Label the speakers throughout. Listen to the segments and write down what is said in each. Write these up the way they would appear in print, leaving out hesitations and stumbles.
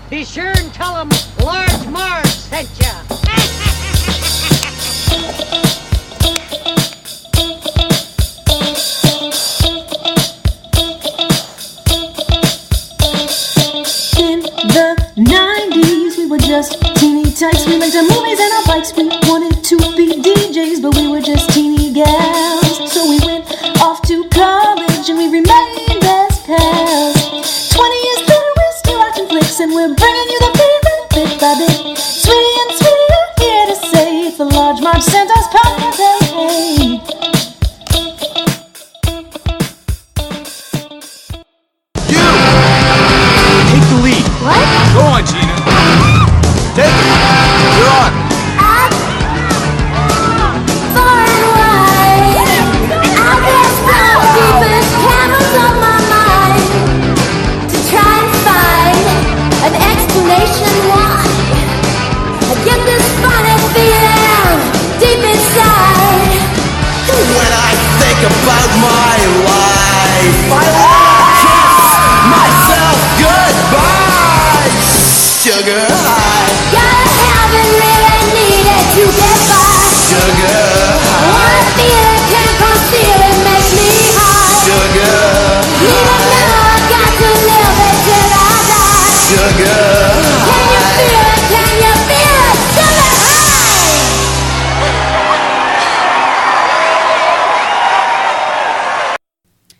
Speaker 1: Be sure and tell them Large Marge sent ya.
Speaker 2: In the 90s, we were just teeny tykes. We rented movies and our bikes. We wanted to be DJs, but we were just teeny gals. So we went off to college and we remained as pals. 20 years later, we're still watching flicks and we're bringing you the feedback bit by bit. Sweetie and Sweetie are here to say it's the Large Marge Santa's holiday.
Speaker 3: Take the lead.
Speaker 4: What?
Speaker 3: Go on, Gina. Take it. You're on.
Speaker 4: Up, far and wide. I guess the deepest caverns of my mind to try and find an explanation why I get this funny feeling deep inside.
Speaker 5: When I think about my life, I wanna kiss myself goodbye. Sugar high,
Speaker 4: Gotta have it, really need it to get by.
Speaker 5: sugar high,
Speaker 4: Wanna feel it, can't conceal it, makes me high.
Speaker 5: sugar
Speaker 4: Even now I got to live it till I die.
Speaker 5: sugar
Speaker 4: Can you feel it? Can you feel it? Sugar high!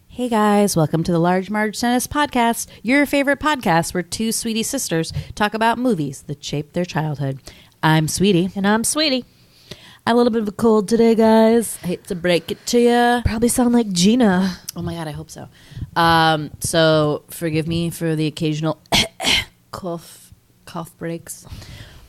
Speaker 6: Hey guys, welcome to the Large Marge Tennis Podcast, your favorite podcast where two sweetie sisters talk about movies that shaped their childhood. I'm Sweetie.
Speaker 7: And I'm Sweetie.
Speaker 6: I have a little bit of a cold today, guys. I hate to break it to you.
Speaker 7: Probably sound like Gina.
Speaker 6: Oh my god, I hope so. So forgive me for the occasional cough breaks.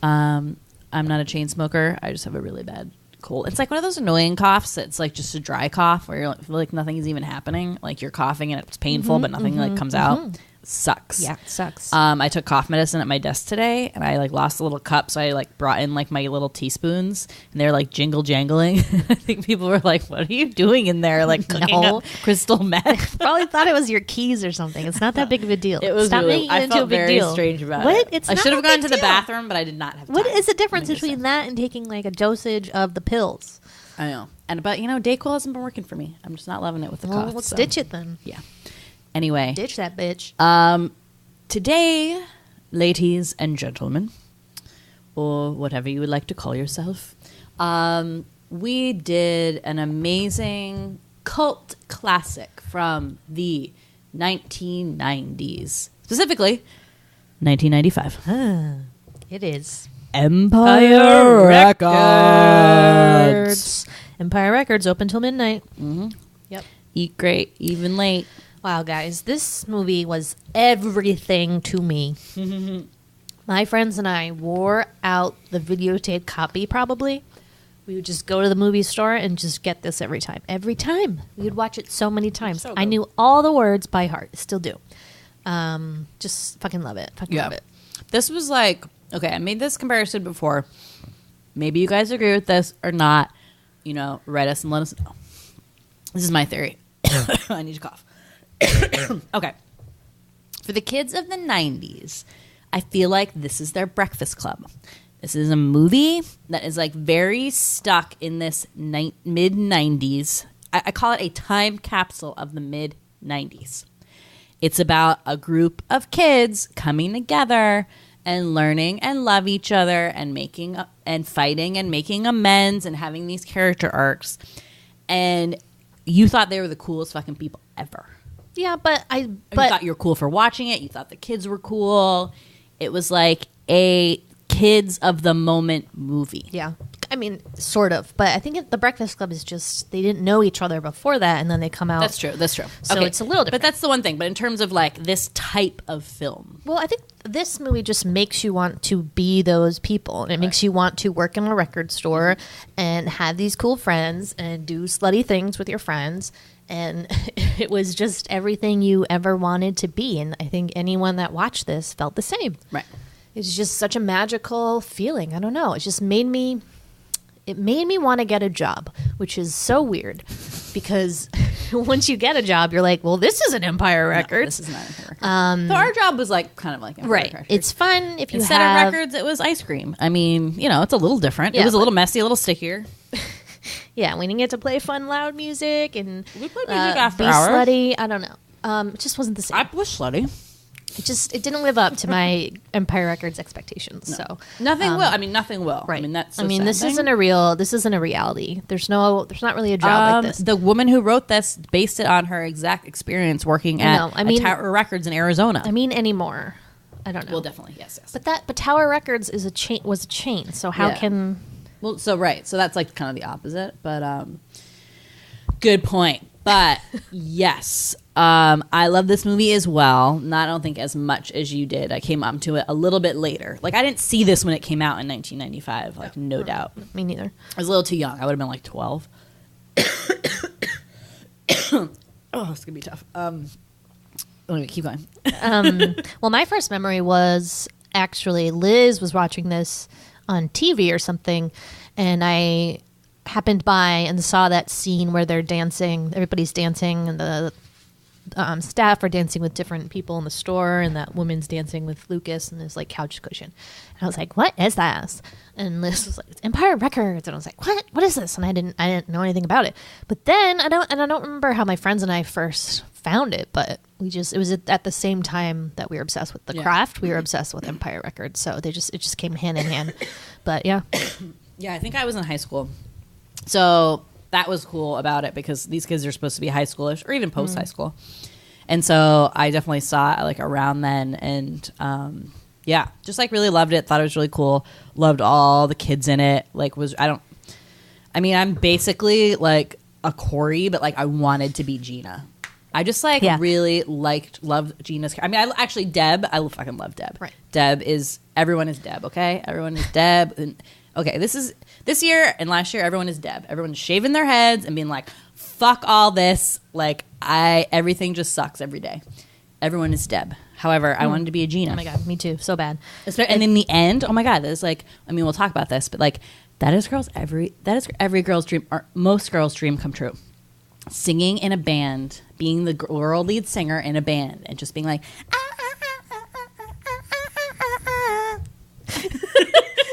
Speaker 6: I'm not a chain smoker. I just have a really bad cold. It's like one of those annoying coughs that's like just a dry cough where you feel like nothing is even happening. Like you're coughing and it's painful, but nothing like comes out. Sucks.
Speaker 7: Yeah, it sucks.
Speaker 6: I took cough medicine at my desk today, and I like lost a little cup, so I like brought in like my little teaspoons, and they're like jingle jangling. I think people were like, "What are you doing in there?" Like cooking up crystal meth.
Speaker 7: Probably thought it was your keys or something. It's not that big of a deal.
Speaker 6: It was
Speaker 7: Stop
Speaker 6: really,
Speaker 7: making it
Speaker 6: I
Speaker 7: into
Speaker 6: felt
Speaker 7: a big
Speaker 6: very
Speaker 7: deal.
Speaker 6: strange about
Speaker 7: What?
Speaker 6: it.
Speaker 7: It's
Speaker 6: I
Speaker 7: not
Speaker 6: should have
Speaker 7: a
Speaker 6: gone
Speaker 7: big
Speaker 6: to the
Speaker 7: deal.
Speaker 6: bathroom, but I did not have time.
Speaker 7: What is the difference
Speaker 6: Make
Speaker 7: between
Speaker 6: sense.
Speaker 7: that and taking like a dosage of the pills?
Speaker 6: I know, but you know, Dayquil hasn't been working for me. I'm just not loving it with the
Speaker 7: Well,
Speaker 6: cough.
Speaker 7: let's
Speaker 6: so.
Speaker 7: ditch it then.
Speaker 6: Yeah. Anyway,
Speaker 7: Ditch that bitch.
Speaker 6: today, ladies and gentlemen, or whatever you would like to call yourself, we did an amazing cult classic from the 1990s, specifically 1995.
Speaker 7: It is.
Speaker 6: Empire Records.
Speaker 7: Empire Records open till midnight. Yep.
Speaker 6: Eat great, even late.
Speaker 7: Wow, guys, this movie was everything to me. My friends and I wore out the videotape copy, probably. We would just go to the movie store and just get this every time. Every time. We would watch it so many times.
Speaker 6: So
Speaker 7: I
Speaker 6: good.
Speaker 7: knew all the words by heart. Still do. Just fucking love it. Fucking love it.
Speaker 6: This was like, okay, I made this comparison before. Maybe you guys agree with this or not. You know, write us and let us know. This is my theory. I need to cough. Okay. For the kids of the 90s, I feel like this is their breakfast club. This is a movie that is like very stuck in this mid-90s. I call it a time capsule of the mid-90s. It's about a group of kids coming together and learning and love each other and making and fighting and making amends and having these character arcs. And you thought they were the coolest fucking people ever.
Speaker 7: Yeah, but
Speaker 6: You thought you were cool for watching it. You thought the kids were cool. It was like a kids of the moment movie.
Speaker 7: yeah. I mean, sort of. But I think The Breakfast Club is just, they didn't know each other before that, and then they come out.
Speaker 6: That's true.
Speaker 7: So it's a little different.
Speaker 6: But that's the one thing. But in terms of like this type of film.
Speaker 7: Well, I think this movie just makes you want to be those people. And it makes you want to work in a record store and have these cool friends and do slutty things with your friends. And it was just everything you ever wanted to be. And I think anyone that watched this felt the same.
Speaker 6: Right.
Speaker 7: It's just such a magical feeling. I don't know. It just made me want to get a job, which is so weird because once you get a job, you're like, well, this isn't Empire Records.
Speaker 6: This is not Empire Records. So our job was like kind of like Empire
Speaker 7: Right.
Speaker 6: Records.
Speaker 7: It's fun if you
Speaker 6: Instead
Speaker 7: have...
Speaker 6: of records, it was ice cream. I mean, it's a little different.
Speaker 7: Yeah,
Speaker 6: it was a little messy, a little stickier.
Speaker 7: Yeah, we didn't get to play fun, loud music and
Speaker 6: We played music after
Speaker 7: be
Speaker 6: hours.
Speaker 7: slutty. I don't know. It just wasn't the same.
Speaker 6: I was slutty.
Speaker 7: It didn't live up to my Empire Records expectations. So
Speaker 6: Nothing will. I mean, nothing will.
Speaker 7: right.
Speaker 6: I mean, that's.
Speaker 7: this isn't a reality. There's not really a job like this.
Speaker 6: The woman who wrote this based it on her exact experience working at Tower Records in Arizona.
Speaker 7: I mean, anymore. I don't know.
Speaker 6: well, definitely, yes.
Speaker 7: But Tower Records is was a chain. So how
Speaker 6: Yeah.
Speaker 7: can...
Speaker 6: Well, so that's like kind of the opposite, but good point. But yes, I love this movie as well. I don't think as much as you did. I came up to it a little bit later. Like I didn't see this when it came out in 1995. Like no doubt.
Speaker 7: Me neither.
Speaker 6: I was a little too young. I would have been like 12. Oh, it's gonna be tough. Let me keep going.
Speaker 7: Well, my first memory was actually Liz was watching this on TV or something, and I happened by and saw that scene where they're dancing. Everybody's dancing, and the staff are dancing with different people in the store, and that woman's dancing with Lucas and his like couch cushion. And I was like, "What is that?" And Liz was like, "It's Empire Records," and I was like, "What? What is this?" And I didn't know anything about it. But then I don't remember how my friends and I first found it, but it was at the same time that we were obsessed with the craft. We were obsessed with Empire Records, so it just came hand in hand. But yeah,
Speaker 6: Yeah, I think I was in high school. So that was cool about it because these kids are supposed to be high schoolish or even post high school. And so I definitely saw it like around then and just like really loved it, thought it was really cool, loved all the kids in it. I'm basically like a Corey, but like I wanted to be Gina. I just really loved Gina's character. I mean, Deb, I fucking love Deb.
Speaker 7: Right.
Speaker 6: Everyone is Deb, okay? Everyone is Deb. And, okay, this year and last year, everyone is Deb. Everyone's shaving their heads and being like, fuck all this. Like, everything just sucks every day. Everyone is Deb. However, I wanted to be a Gina.
Speaker 7: oh my god, me too, so bad.
Speaker 6: And in the end, oh my god, that is like, I mean, we'll talk about this, but like, that is every girl's dream, or most girls' dream come true. Singing in a band, being the girl lead singer in a band, and just being like,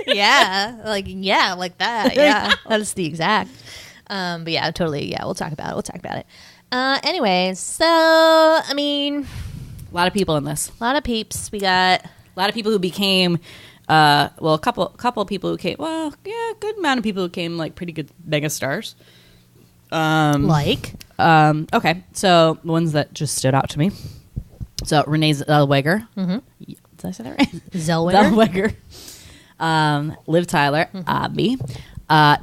Speaker 7: yeah, like that. Yeah, that's the exact. But yeah, totally. Yeah, we'll talk about it. Anyways, so I mean,
Speaker 6: a lot of people in this.
Speaker 7: a lot of peeps. We got
Speaker 6: A lot of people who became, a couple of people who came, good amount of people who came like pretty good mega stars.
Speaker 7: like
Speaker 6: Okay, so the ones that just stood out to me. So Rene Zellweger. Mm-hmm. Did I say that right?
Speaker 7: Zellweger.
Speaker 6: Liv Tyler, Abby.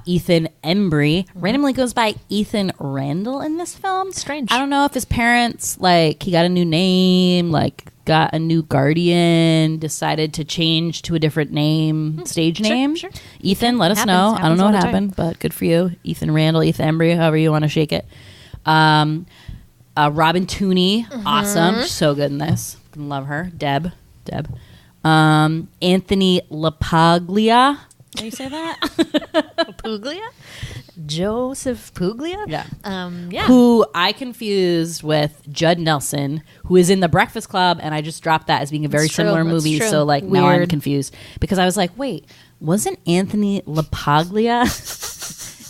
Speaker 6: Ethan Embry randomly goes by Ethan Randall in this film.
Speaker 7: Strange.
Speaker 6: I don't know if his parents, like, he got a new name, like, got a new guardian, decided to change to a different name, stage name.
Speaker 7: Sure.
Speaker 6: Ethan, let us
Speaker 7: Happens.
Speaker 6: know. I don't know what
Speaker 7: Happens all the
Speaker 6: happened, but good for you. Ethan Randall, Ethan Embry, however you want to shake it. Robin Tooney, awesome. So good in this. Love her. Deb. Anthony LaPaglia. How do you say that?
Speaker 7: Puglia, Joseph Puglia.
Speaker 6: Yeah.
Speaker 7: Yeah.
Speaker 6: Who I confused with Judd Nelson, who is in The Breakfast Club, and I just dropped that as being a very
Speaker 7: That's true.
Speaker 6: similar
Speaker 7: That's
Speaker 6: movie.
Speaker 7: true.
Speaker 6: So like now I'm
Speaker 7: Weird.
Speaker 6: confused because I was like, wait, wasn't Anthony LaPaglia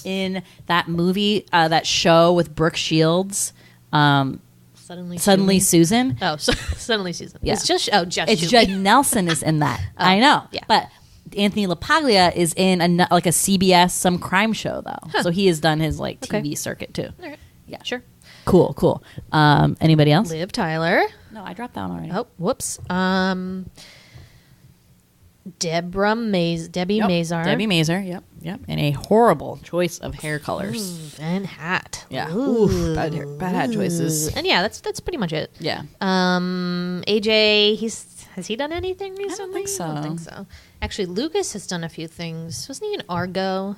Speaker 6: in that movie, that show with Brooke Shields? Suddenly Susan.
Speaker 7: Oh, suddenly Susan.
Speaker 6: Yeah.
Speaker 7: It's just
Speaker 6: It's
Speaker 7: Julie.
Speaker 6: Judd Nelson is in that. I know.
Speaker 7: yeah.
Speaker 6: But Anthony LaPaglia is in a CBS some crime show though. So he has done his like TV circuit too.
Speaker 7: All right.
Speaker 6: Yeah.
Speaker 7: Sure.
Speaker 6: Cool. Anybody else?
Speaker 7: Liv Tyler.
Speaker 6: No, I dropped down already.
Speaker 7: Oh, whoops. Debbie Mazar.
Speaker 6: Debbie Mazar, yep. And a horrible choice of hair colors.
Speaker 7: and hat.
Speaker 6: Yeah.
Speaker 7: Ooh.
Speaker 6: Oof, bad hat choices.
Speaker 7: And yeah, that's pretty much it.
Speaker 6: Yeah.
Speaker 7: AJ, has he done anything recently?
Speaker 6: think
Speaker 7: I don't think so. Actually, Lucas has done a few things. Wasn't he in Argo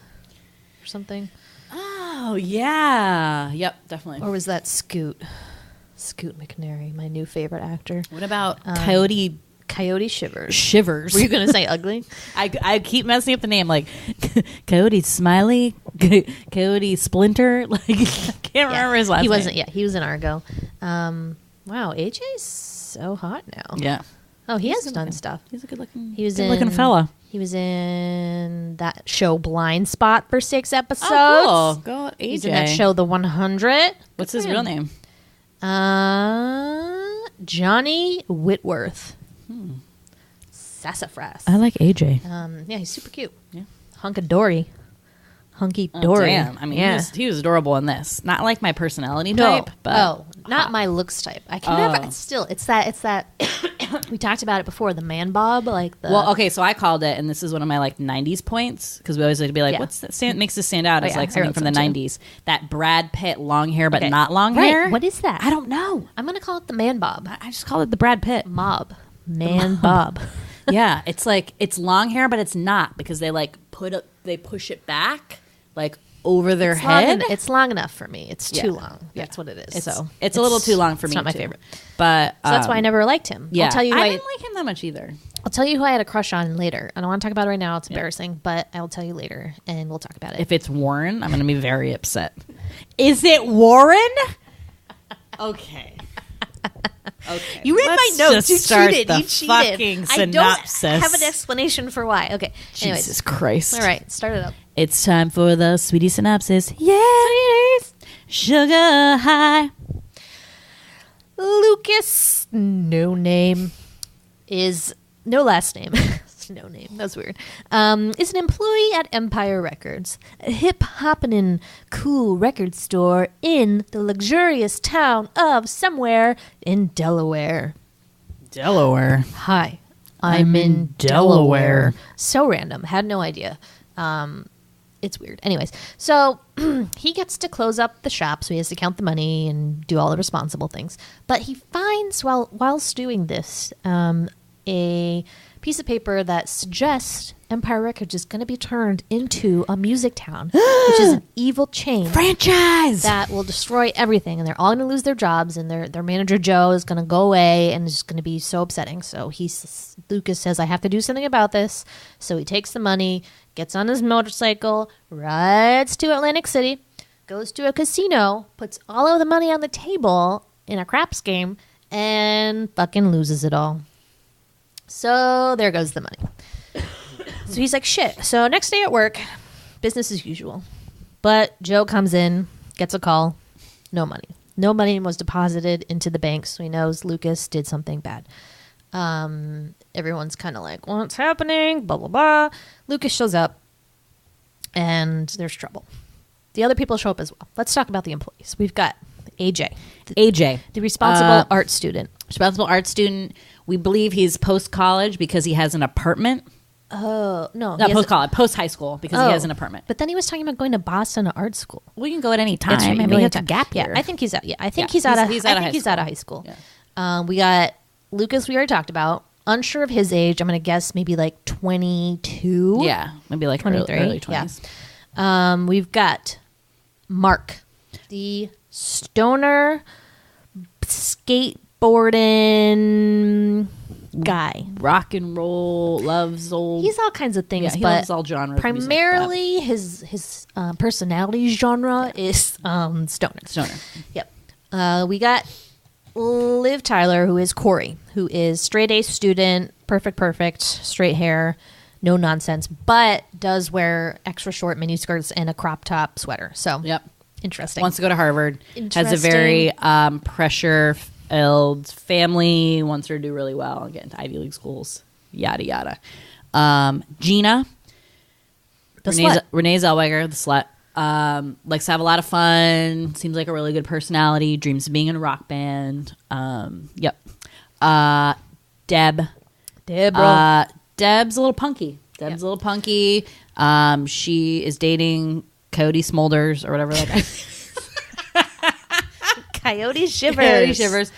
Speaker 7: or something?
Speaker 6: Oh, yeah. Yep, definitely.
Speaker 7: Or was that Scoot McNairy, my new favorite actor?
Speaker 6: What about Coyote
Speaker 7: Shivers.
Speaker 6: Shivers?
Speaker 7: Were you going to say ugly?
Speaker 6: I keep messing up the name, like Coyote Smiley, Coyote Splinter. Like I can't remember his last name.
Speaker 7: He wasn't. Yeah, he was in Argo. Wow, AJ's so hot now.
Speaker 6: Yeah.
Speaker 7: Oh, he has done stuff.
Speaker 6: He's a good looking.
Speaker 7: He was
Speaker 6: good looking fella.
Speaker 7: He was in that show Blind Spot for 6 episodes.
Speaker 6: Oh, cool. Go AJ.
Speaker 7: He's in that show The 100.
Speaker 6: What's his real name?
Speaker 7: Johnny Whitworth. Sassafras.
Speaker 6: I like AJ.
Speaker 7: Yeah, he's super cute.
Speaker 6: Yeah.
Speaker 7: Hunkadory. Hunky dory.
Speaker 6: Damn. I mean,
Speaker 7: yeah.
Speaker 6: he was adorable in this. Not like my personality type, but
Speaker 7: not my looks type. I can never. Still, it's that. We talked about it before. The man bob, like the.
Speaker 6: Well, okay, so I called it, and this is one of my like '90s points because we always like to be like, what's that makes this stand out? It's like something from the '90s. That Brad Pitt long hair, but not long hair.
Speaker 7: What is that?
Speaker 6: I don't know.
Speaker 7: I'm gonna call it the man bob.
Speaker 6: I just call it the Brad Pitt
Speaker 7: mob. Man bob.
Speaker 6: Yeah, it's like it's long hair, but it's not because they like they push it back like over their head.
Speaker 7: It's long enough for me. It's too long. That's what it is.
Speaker 6: It's a little too long for me.
Speaker 7: It's not my
Speaker 6: too.
Speaker 7: favorite.
Speaker 6: But
Speaker 7: so that's why I never liked him.
Speaker 6: Yeah,
Speaker 7: I'll tell you.
Speaker 6: I didn't like him that much either.
Speaker 7: I'll tell you who I had a crush on later. I don't want to talk about it right now. It's embarrassing, but I will tell you later, and we'll talk about it.
Speaker 6: If it's Warren, I'm going to be very upset. Is it Warren? Okay. Okay.
Speaker 7: You read my notes. You cheated.
Speaker 6: The
Speaker 7: You cheated.
Speaker 6: Fucking synopsis.
Speaker 7: I don't have an explanation for why. Okay.
Speaker 6: Jesus
Speaker 7: Anyways.
Speaker 6: Christ.
Speaker 7: All right. Start it up.
Speaker 6: It's time for the sweetie synopsis. Yeah. Sugar high.
Speaker 7: Lucas, no name, is no last name. No name. That's weird. Is an employee at Empire Records, a hip-hoppin' cool record store in the luxurious town of somewhere in Delaware.
Speaker 6: Delaware.
Speaker 7: Hi, I'm in Delaware. So random. Had no idea. It's weird. Anyways, so he gets to close up the shop, so he has to count the money and do all the responsible things. But he finds, whilst doing this, a piece of paper that suggests Empire Records is going to be turned into a music town, which is an evil chain
Speaker 6: franchise
Speaker 7: that will destroy everything, and they're all going to lose their jobs, and their manager Joe is going to go away, and it's just going to be so upsetting. So Lucas says, I have to do something about this. So he takes the money, gets on his motorcycle, rides to Atlantic City, goes to a casino, puts all of the money on the table in a craps game, and fucking loses it all. So there goes the money. So he's like, shit. So next day at work, business as usual. But Joe comes in, gets a call, no money. No money was deposited into the bank, so he knows Lucas did something bad. Everyone's kind of like, what's happening? Blah, blah, blah. Lucas shows up, and there's trouble. The other people show up as well. Let's talk about the employees. We've got AJ. The responsible art student.
Speaker 6: Responsible art student. We believe he's post-college because he has an apartment.
Speaker 7: Oh, no.
Speaker 6: Not post-college, post-high school because he has an apartment.
Speaker 7: But then he was talking about going to Boston art school.
Speaker 6: Well, you can go at any time.
Speaker 7: That's right,
Speaker 6: I mean, it's a gap year.
Speaker 7: Yeah, I think he's out. Yeah, I think he's out of high school. Yeah. We got Lucas, we already talked about. Unsure of his age. I'm going to guess maybe like 22.
Speaker 6: Yeah, maybe like
Speaker 7: 23.
Speaker 6: early 20s.
Speaker 7: Yeah. We've got Mark, the stoner skateboarding guy.
Speaker 6: Rock and roll, loves old.
Speaker 7: He's all kinds of things,
Speaker 6: he
Speaker 7: but
Speaker 6: loves all genres.
Speaker 7: Primarily his personality genre is stoner. Yep. We got Liv Tyler, who is Corey, who is straight A student, perfect, straight hair, no nonsense, but does wear extra short mini skirts and a crop top sweater. So interesting.
Speaker 6: Wants to go to Harvard. Has a very pressure-filled family. Wants her to do really well and get into Ivy League schools. Yada yada. Gina, Rene Zellweger, the slut. Likes to have a lot of fun. Seems like a really good personality. Dreams of being in a rock band. Deb. Deb's a little punky. She is dating Coyote Smolders or whatever that guy.
Speaker 7: Coyote Shivers.
Speaker 6: Coyote Shivers.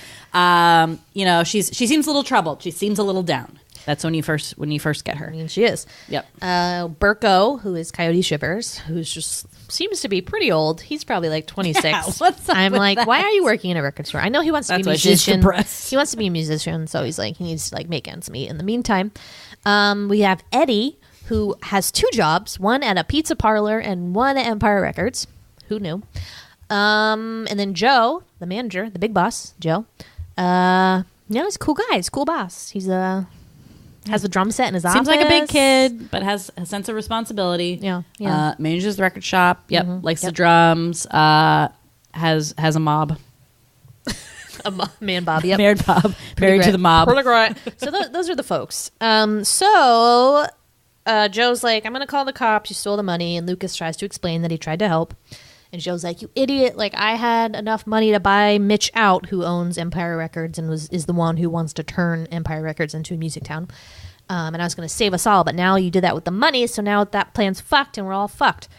Speaker 6: She seems a little troubled. She seems a little down. That's when you first get her.
Speaker 7: I mean, she is.
Speaker 6: Yep.
Speaker 7: Berko, who is Coyote Shivers, who's just seems to be pretty old. He's probably like 26.
Speaker 6: Yeah, what's up
Speaker 7: I'm
Speaker 6: with
Speaker 7: like,
Speaker 6: that?
Speaker 7: why are you working in a record store? I know he wants to be a
Speaker 6: That's why she's
Speaker 7: musician.
Speaker 6: depressed.
Speaker 7: He wants to be a musician, so he's like, he needs to like make ends meet. In the meantime, we have Eddie, who has 2 jobs, one at a pizza parlor and one at Empire Records. Who knew? And then Joe, the manager, the big boss, Joe. He's a cool guy. He's a cool boss. He's has a drum set in his office.
Speaker 6: Seems like a big kid, but has a sense of responsibility.
Speaker 7: Yeah.
Speaker 6: Manages the record shop. Yep. Likes the drums. Has a mob.
Speaker 7: Man Bob. Yep.
Speaker 6: Married Bob. Married to the mob.
Speaker 7: So those are the folks. So Joe's like, I'm going to call the cops. You stole the money. And Lucas tries to explain that he tried to help. And Joe's like, you idiot. Like, I had enough money to buy Mitch out, who owns Empire Records and is the one who wants to turn Empire Records into a music town. And I was going to save us all. But now you did that with the money. So now that plan's fucked and we're all fucked.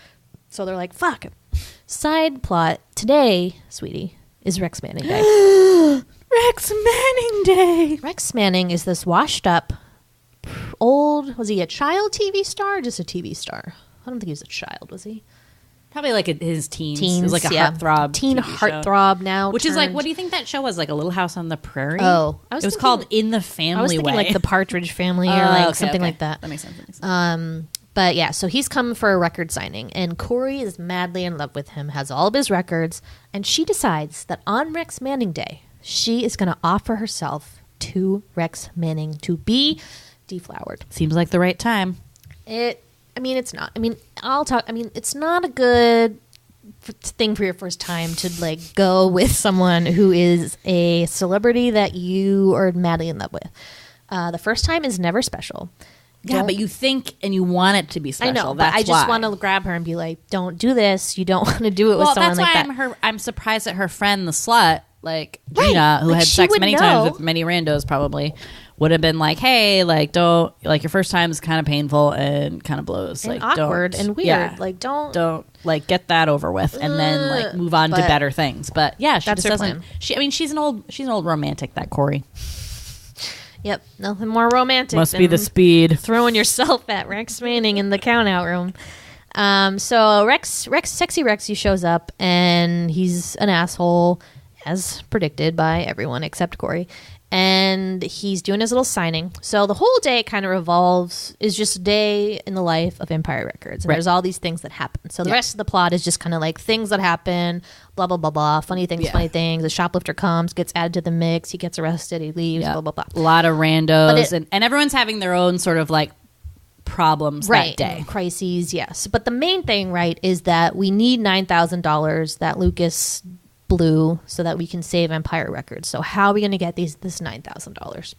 Speaker 7: So they're like, fuck. Side plot. Today, sweetie, is Rex Manning Day.
Speaker 6: Rex Manning Day.
Speaker 7: Rex Manning is this washed up old, was he a child TV star or just a TV star? I don't think he was a child, was he?
Speaker 6: Probably like his teens.
Speaker 7: Teens,
Speaker 6: It was like a heartthrob.
Speaker 7: Teen
Speaker 6: TV show.
Speaker 7: heartthrob now.
Speaker 6: Which is like, what do you think that show was? Like a Little House on the Prairie?
Speaker 7: Oh.
Speaker 6: It was called In the Family
Speaker 7: I was thinking
Speaker 6: Way.
Speaker 7: like the Partridge Family or like something like that.
Speaker 6: That makes sense.
Speaker 7: But yeah, so he's come for a record signing, and Corey is madly in love with him, has all of his records, and she decides that on Rex Manning Day, she is going to offer herself to Rex Manning to be deflowered.
Speaker 6: Seems like the right time.
Speaker 7: It's not. It's not a good thing for your first time to like go with someone who is a celebrity that you are madly in love with. The first time is never special.
Speaker 6: Yeah, but you think and you want it to be special.
Speaker 7: I know,
Speaker 6: that's
Speaker 7: but I just want to grab her and be like, "Don't do this. You don't want to do it with someone like that."
Speaker 6: Well, that's why I'm surprised that her friend, the slut, like Gina, who
Speaker 7: Like,
Speaker 6: had
Speaker 7: she
Speaker 6: sex
Speaker 7: would
Speaker 6: many
Speaker 7: know.
Speaker 6: times with many randos, probably would have been like, "Hey, like, don't like your first time is kind of painful and kind of blows,
Speaker 7: And
Speaker 6: like,
Speaker 7: awkward
Speaker 6: don't,
Speaker 7: and weird.
Speaker 6: yeah,
Speaker 7: Like, don't
Speaker 6: like get that over with, and then like move on to
Speaker 7: But
Speaker 6: better things." But yeah, she
Speaker 7: that's
Speaker 6: just
Speaker 7: her
Speaker 6: doesn't.
Speaker 7: plan.
Speaker 6: She's an old romantic. That Corey
Speaker 7: Yep, nothing more romantic.
Speaker 6: must be
Speaker 7: than
Speaker 6: the speed.
Speaker 7: throwing yourself at Rex Manning in the count out room. So Sexy Rexy shows up, and he's an asshole, as predicted by everyone except Corey. And he's doing his little signing. So the whole day kind of is just a day in the life of Empire Records. And there's all these things that happen. So the rest of the plot is just kind of like things that happen, blah, blah, blah, blah. Funny things. A shoplifter comes, gets added to the mix. He gets arrested. He leaves, blah, blah, blah.
Speaker 6: A lot of randos, and everyone's having their own sort of like problems that day.
Speaker 7: Crises, yes. But the main thing, right, is that we need $9,000 that Lucas blew so that we can save Empire Records. So how are we going to get this $9,000?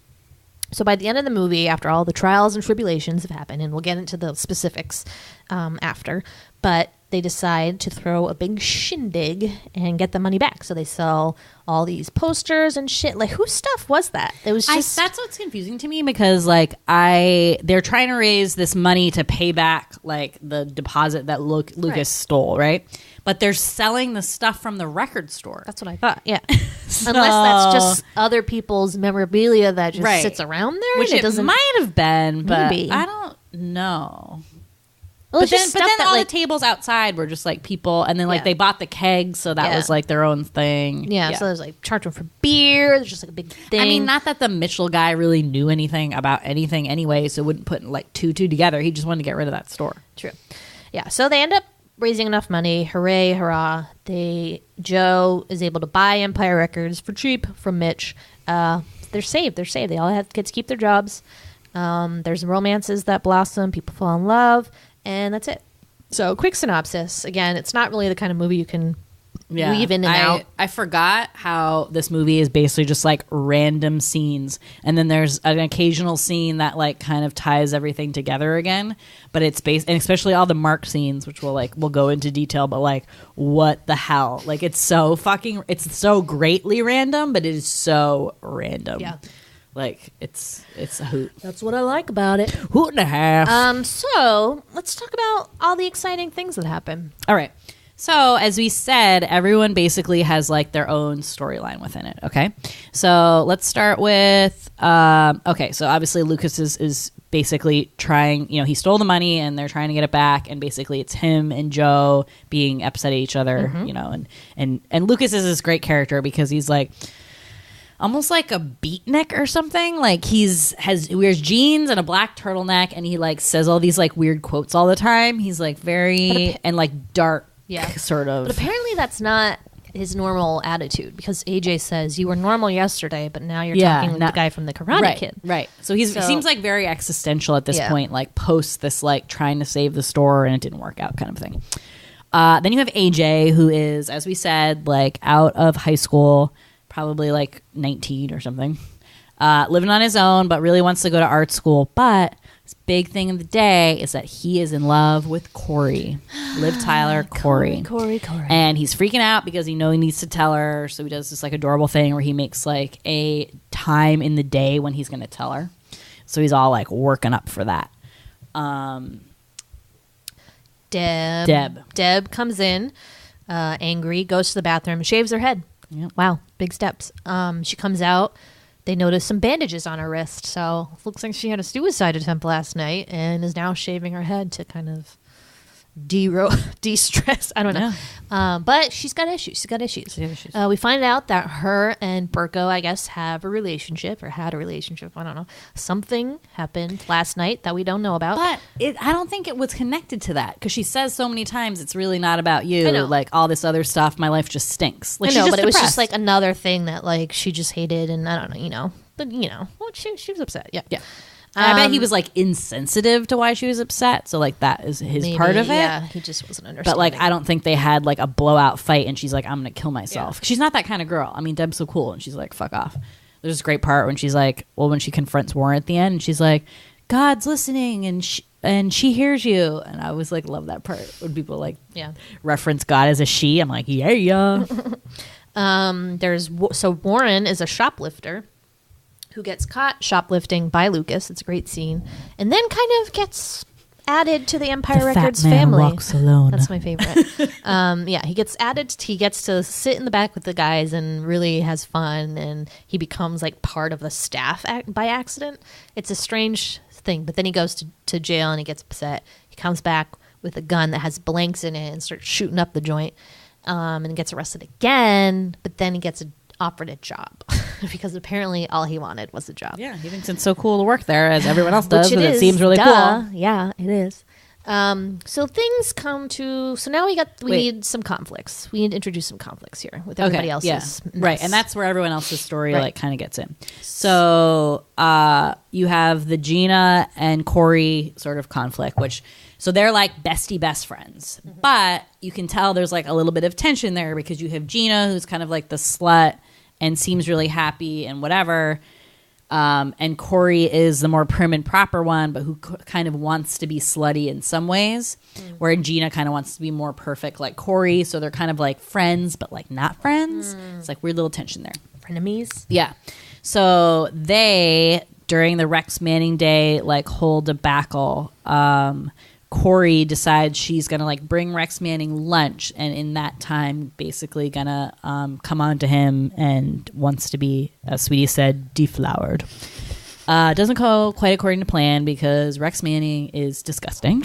Speaker 7: So by the end of the movie, after all the trials and tribulations have happened, and we'll get into the specifics after, but they decide to throw a big shindig and get the money back. So they sell all these posters and shit. Like, whose stuff was that? It was just...
Speaker 6: That's what's confusing to me, because like they're trying to raise this money to pay back like the deposit that Lucas stole, right? But they're selling the stuff from the record store.
Speaker 7: That's what I thought, yeah. Unless that's just other people's memorabilia that just sits around there.
Speaker 6: Which
Speaker 7: and
Speaker 6: it
Speaker 7: doesn't
Speaker 6: might have been, but
Speaker 7: Maybe.
Speaker 6: I don't know.
Speaker 7: Well,
Speaker 6: But then
Speaker 7: that,
Speaker 6: all
Speaker 7: like,
Speaker 6: the tables outside were just like people, and then like
Speaker 7: Yeah.
Speaker 6: they bought the kegs, so that was like their own thing.
Speaker 7: Yeah, so there's like charging for beer. There's just like a big thing.
Speaker 6: I mean, not that the Mitchell guy really knew anything about anything anyway, so wouldn't put like two together. He just wanted to get rid of that store.
Speaker 7: True. Yeah, so they end up raising enough money. Hooray, hurrah. Joe is able to buy Empire Records for cheap from Mitch. They're saved. They all have kids keep their jobs. There's romances that blossom. People fall in love. And that's it. So, quick synopsis. Again, it's not really the kind of movie you can weave in and out.
Speaker 6: I forgot how this movie is basically just like random scenes, and then there's an occasional scene that like kind of ties everything together again. But it's based, and especially all the marked scenes, which we'll go into detail. But like, what the hell? Like, it's so greatly random, but it is so random.
Speaker 7: Yeah.
Speaker 6: Like, it's a hoot.
Speaker 7: That's what I like about it.
Speaker 6: Hoot and a half.
Speaker 7: So, let's talk about all the exciting things that happen.
Speaker 6: All right. So, as we said, everyone basically has like their own storyline within it. Okay. So, let's start with, so obviously Lucas is basically trying, he stole the money and they're trying to get it back. And basically it's him and Joe being upset at each other, and Lucas is this great character because he's like, almost like a beatnik or something. Like he wears jeans and a black turtleneck, and he like says all these like weird quotes all the time. He's like very and like dark, sort of.
Speaker 7: But apparently that's not his normal attitude, because AJ says you were normal yesterday, but now you're talking like the guy from the Karate Kid.
Speaker 6: Right. So he seems like very existential at this point, like post this like trying to save the store and it didn't work out kind of thing. Then you have AJ, who is, as we said, like out of high school, probably like 19 or something, living on his own, but really wants to go to art school. But his big thing of the day is that he is in love with Corey. Liv Tyler, Corey.
Speaker 7: Corey.
Speaker 6: And he's freaking out because he needs to tell her. So he does this like adorable thing where he makes like a time in the day when he's going to tell her. So he's all like working up for that.
Speaker 7: Deb comes in, angry, goes to the bathroom, shaves her head.
Speaker 6: Yep.
Speaker 7: Wow, big steps. She comes out. They notice some bandages on her wrist, so it looks like she had a suicide attempt last night and is now shaving her head to kind of de-stress. I don't know. But she's got issues. We find out that her and Berko, I guess, have a relationship or had a relationship. I don't know. Something happened last night that we don't know about.
Speaker 6: But I don't think it was connected to that, because she says so many times it's really not about you. Like all this other stuff, my life just stinks. Like,
Speaker 7: I know,
Speaker 6: she's
Speaker 7: but
Speaker 6: just
Speaker 7: it was
Speaker 6: depressed.
Speaker 7: just like another thing that like she just hated, and I don't know, But well, she was upset. Yeah.
Speaker 6: I bet he was like insensitive to why she was upset. So like that is his part of it.
Speaker 7: Yeah, he just wasn't understanding.
Speaker 6: But like I don't think they had like a blowout fight and she's like, I'm gonna kill myself. She's not that kind of girl. I mean, Deb's so cool and she's like, fuck off. There's this great part when she's like, well, when she confronts Warren at the end and she's like, God's listening and she hears you. And I always like love that part when people like reference God as a she. I'm like, yeah.
Speaker 7: So Warren is a shoplifter who gets caught shoplifting by Lucas. It's a great scene. And then kind of gets added to the Empire Records family.
Speaker 6: Walks alone.
Speaker 7: That's my favorite. He gets added. He gets to sit in the back with the guys and really has fun. And he becomes like part of the staff by accident. It's a strange thing. But then he goes to jail and he gets upset. He comes back with a gun that has blanks in it and starts shooting up the joint. And gets arrested again. But then he gets offered a job because apparently all he wanted was a job.
Speaker 6: Yeah, he thinks it's so cool to work there, as everyone else does, but it seems really
Speaker 7: cool. Yeah, it is. So things come to. So now we need some conflicts. We need to introduce some conflicts here with everybody else's.
Speaker 6: Yeah. Right, and that's where everyone else's story like kind of gets in. So you have the Gina and Corey sort of conflict, which. So they're like bestie best friends. Mm-hmm. But you can tell there's like a little bit of tension there because you have Gina, who's kind of like the slut and seems really happy and whatever. And Corey is the more prim and proper one, but who kind of wants to be slutty in some ways. Where Gina kind of wants to be more perfect like Corey. So they're kind of like friends, but like not friends. It's like weird little tension there.
Speaker 7: Frenemies.
Speaker 6: Yeah. So they, during the Rex Manning Day, like whole debacle, Corey decides she's going to like bring Rex Manning lunch, and in that time basically going to come on to him and wants to be, as Sweetie said, deflowered. Doesn't go quite according to plan because Rex Manning is disgusting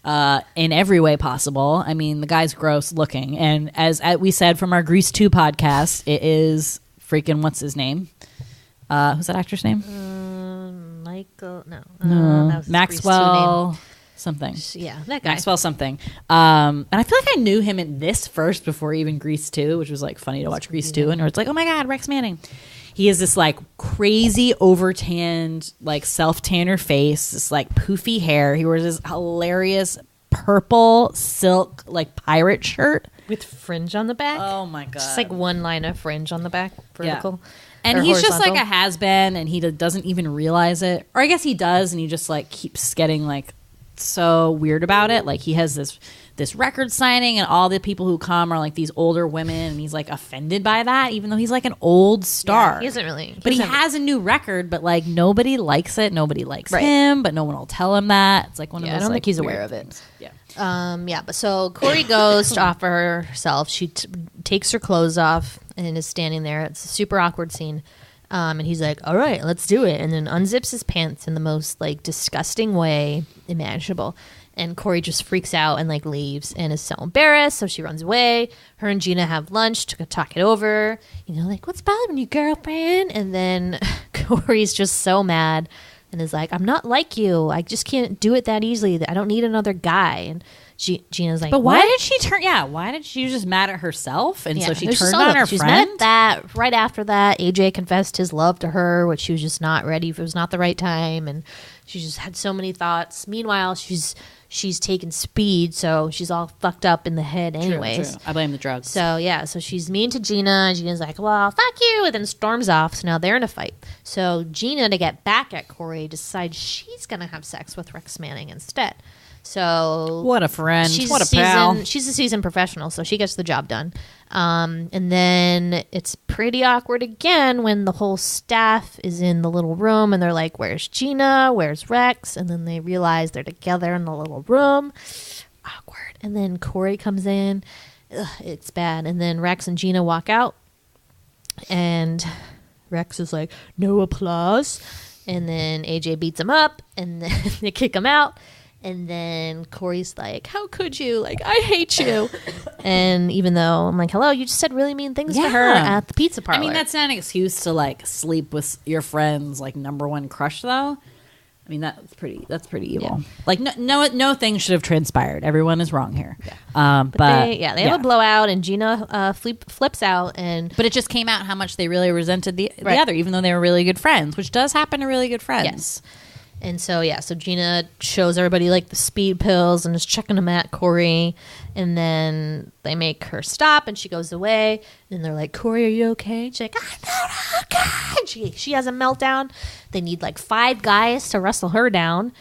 Speaker 6: in every way possible. I mean, the guy's gross looking, and as we said from our Grease 2 podcast, it is freaking, what's his name? Who's that actor's name?
Speaker 7: Michael, no.
Speaker 6: That was Maxwell something.
Speaker 7: Yeah, that guy.
Speaker 6: Maxwell something. And I feel like I knew him in this first before even Grease 2, which was like funny to watch Grease 2. And it's like, oh my God, Rex Manning. He has this like crazy over-tanned, like self-tanner face, this like poofy hair. He wears this hilarious purple silk like pirate shirt.
Speaker 7: With fringe on the back.
Speaker 6: Oh my God.
Speaker 7: Just like one line of fringe on the back, vertical.
Speaker 6: Yeah. And he's just like a has-been and he doesn't even realize it. Or I guess he does and he just like keeps getting like so weird about it. Like he has this record signing and all the people who come are like these older women and he's like offended by that even though he's like an old star.
Speaker 7: Yeah, he isn't really.
Speaker 6: But he has a new record, but like nobody likes it. Nobody likes him, but no one will tell him that. It's like one of those.
Speaker 7: I don't think he's aware of
Speaker 6: it.
Speaker 7: Yeah. But so Corey goes to offer herself. She takes her clothes off and is standing there. It's a super awkward scene. And he's like, all right, let's do it. And then unzips his pants in the most like disgusting way imaginable. And Corey just freaks out and like leaves and is so embarrassed. So she runs away. Her and Gina have lunch to talk it over. Like, what's bothering you, girlfriend? And then Corey's just so mad and is like, I'm not like you. I just can't do it that easily. I don't need another guy. And Gina's like,
Speaker 6: but why
Speaker 7: what?
Speaker 6: did she turn? Yeah, why did she just mad at herself? And so she
Speaker 7: there's
Speaker 6: turned
Speaker 7: just all
Speaker 6: on her
Speaker 7: she's
Speaker 6: friend.
Speaker 7: mad at that. Right after that, AJ confessed his love to her, which she was just not ready. It was not the right time, and she just had so many thoughts. Meanwhile, she's taken speed, so she's all fucked up in the head anyways.
Speaker 6: True. I blame the drugs.
Speaker 7: So she's mean to Gina. Gina's like, well, fuck you, and then storms off. So now they're in a fight. So Gina, to get back at Corey, decides she's going to have sex with Rex Manning instead. So
Speaker 6: what a friend. What a pal.
Speaker 7: She's a seasoned professional, so she gets the job done. And then it's pretty awkward again when the whole staff is in the little room and they're like, where's Gina? Where's Rex? And then they realize they're together in the little room. Awkward. And then Corey comes in. Ugh, it's bad. And then Rex and Gina walk out. And Rex is like, no applause. And then AJ beats him up and then they kick him out. And then Corey's like, how could you? Like, I hate you. And even though I'm like, hello, you just said really mean things to her at the pizza parlor.
Speaker 6: I mean, that's not an excuse to like sleep with your friend's like number one crush, though. I mean, that's pretty evil. Yeah. Like, no thing should have transpired. Everyone is wrong here. Yeah. But
Speaker 7: they have a blowout, and Gina flips out.
Speaker 6: But it just came out how much they really resented the other, even though they were really good friends, which does happen to really good friends.
Speaker 7: Yes. And so Gina shows everybody like the speed pills and is checking them at Corey. And then they make her stop and she goes away. And they're like, Corey, are you okay? She's like, I'm not okay. She has a meltdown. They need like 5 guys to wrestle her down.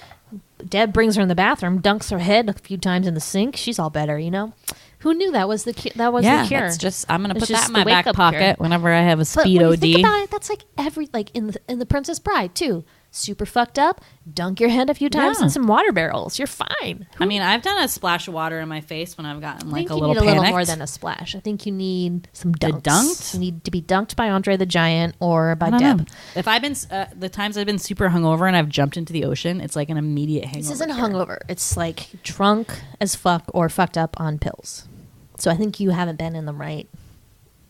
Speaker 7: Deb brings her in the bathroom, dunks her head a few times in the sink. She's all better, Who knew that was the cure?
Speaker 6: That's just, I'm gonna put that in my back pocket cure. Whenever I have a speed OD.
Speaker 7: Think about it, that's like in the Princess Bride too. Super fucked up, dunk your head a few times in some water barrels. You're fine.
Speaker 6: I mean, I've done a splash of water in my face when I've gotten like a little
Speaker 7: panicked.
Speaker 6: You need
Speaker 7: a little more than a splash. I think you need some dunks.
Speaker 6: Dunked?
Speaker 7: You need to be dunked by Andre the Giant or by Deb.
Speaker 6: Know. If I've been the times I've been super hungover and I've jumped into the ocean, it's like an immediate hangover.
Speaker 7: This isn't hungover. It's like drunk as fuck or fucked up on pills. So I think you haven't been in the right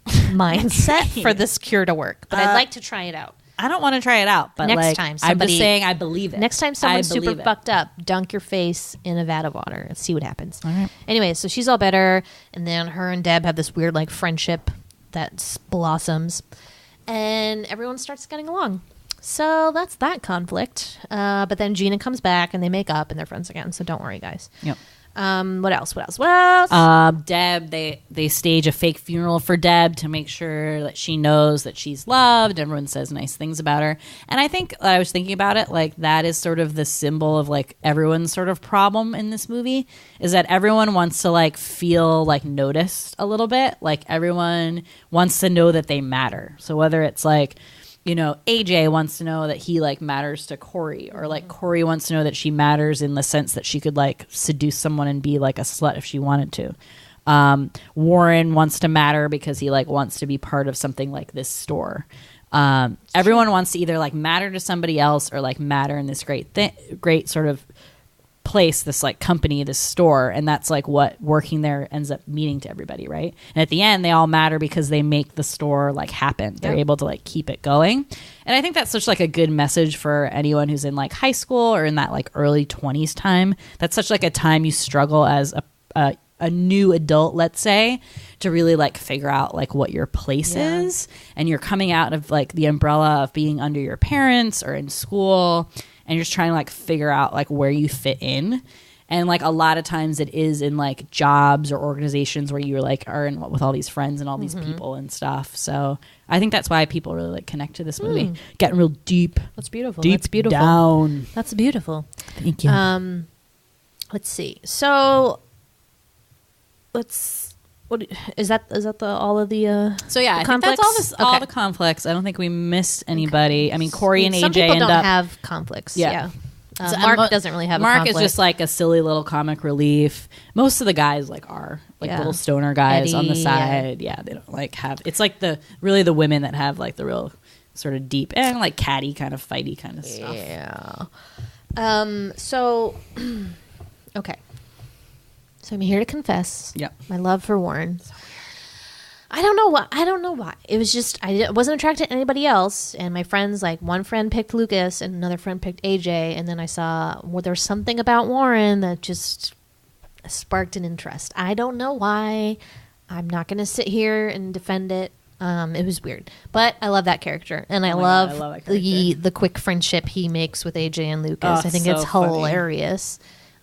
Speaker 7: mindset for this cure to work. But I'd like to try it out.
Speaker 6: I don't want to try it out, but
Speaker 7: next time
Speaker 6: I'm just saying I believe it.
Speaker 7: Next time someone's super fucked up, dunk your face in a vat of water and see what happens.
Speaker 6: All right.
Speaker 7: Anyway, so she's all better, and then her and Deb have this weird like friendship that blossoms, and everyone starts getting along. So that's that conflict. But then Gina comes back, and they make up, and they're friends again. So don't worry, guys.
Speaker 6: Yep.
Speaker 7: What else?
Speaker 6: Deb, they stage a fake funeral for Deb to make sure that she knows that she's loved. Everyone says nice things about her. And I think I was thinking about it, like that is sort of the symbol of like everyone's sort of problem in this movie is that everyone wants to like feel like noticed a little bit. Like everyone wants to know that they matter. So whether it's like, AJ wants to know that he like matters to Corey, or like Corey wants to know that she matters in the sense that she could like seduce someone and be like a slut if she wanted to. Warren wants to matter because he like wants to be part of something like this store. Everyone wants to either like matter to somebody else or like matter in this great sort of place, this like company, this store, and that's like what working there ends up meaning to everybody, right? And at the end they all matter because they make the store like happen. They're able to like keep it going. And I think that's such like a good message for anyone who's in like high school or in that like early 20s time. That's such like a time you struggle as a new adult, let's say, to really like figure out like what your place is, and you're coming out of like the umbrella of being under your parents or in school, and you're just trying to like figure out like where you fit in. And like a lot of times it is in like jobs or organizations where you're like are in with all these friends and all these people and stuff. So I think that's why people really like connect to this movie. Getting real deep.
Speaker 7: That's beautiful.
Speaker 6: Deep
Speaker 7: That's beautiful.
Speaker 6: down.
Speaker 7: That's beautiful.
Speaker 6: Thank you.
Speaker 7: Let's see. So what is that all of the
Speaker 6: so yeah, I think that's all the conflicts. I don't think we missed anybody. I mean, Corey and AJ
Speaker 7: some people
Speaker 6: end
Speaker 7: don't
Speaker 6: up
Speaker 7: have conflicts.
Speaker 6: Yeah.
Speaker 7: So Mark doesn't really have a
Speaker 6: Mark
Speaker 7: conflict.
Speaker 6: is just like a silly little comic relief. Most of the guys like are like little stoner guys
Speaker 7: Eddie,
Speaker 6: on the side. Yeah, they don't like have. It's like the women that have like the real sort of deep and like catty kind of fighty kind of stuff.
Speaker 7: Yeah. So, okay. So I'm here to confess.
Speaker 6: Yep.
Speaker 7: My love for Warren. I don't know why. It was just I wasn't attracted to anybody else, and my friends, like, one friend picked Lucas and another friend picked AJ, and then I saw there was something about Warren that just sparked an interest. I don't know why. I'm not going to sit here and defend it. It was weird, but I love that character, and I love
Speaker 6: that character.
Speaker 7: the quick friendship he makes with AJ and Lucas. I think
Speaker 6: so
Speaker 7: it's
Speaker 6: funny.
Speaker 7: hilarious.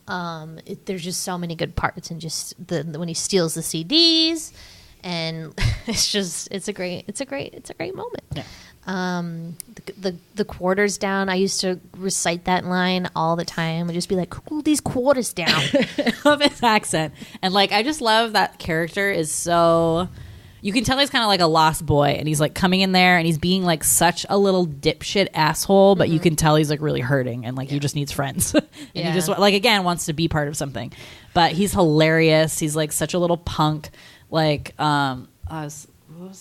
Speaker 7: There's just so many good parts, and just when he steals the CDs, and it's a great moment.
Speaker 6: Yeah.
Speaker 7: The quarters down. I used to recite that line all the time. I'd just be like, "Cool, these quarters down."
Speaker 6: I love his accent, and like I just love that character is so. You can tell he's kind of like a lost boy, and he's like coming in there and he's being like such a little dipshit asshole, but you can tell he's like really hurting and like he just needs friends. And he just like, again, wants to be part of something, but he's hilarious. He's like such a little punk. Like, what was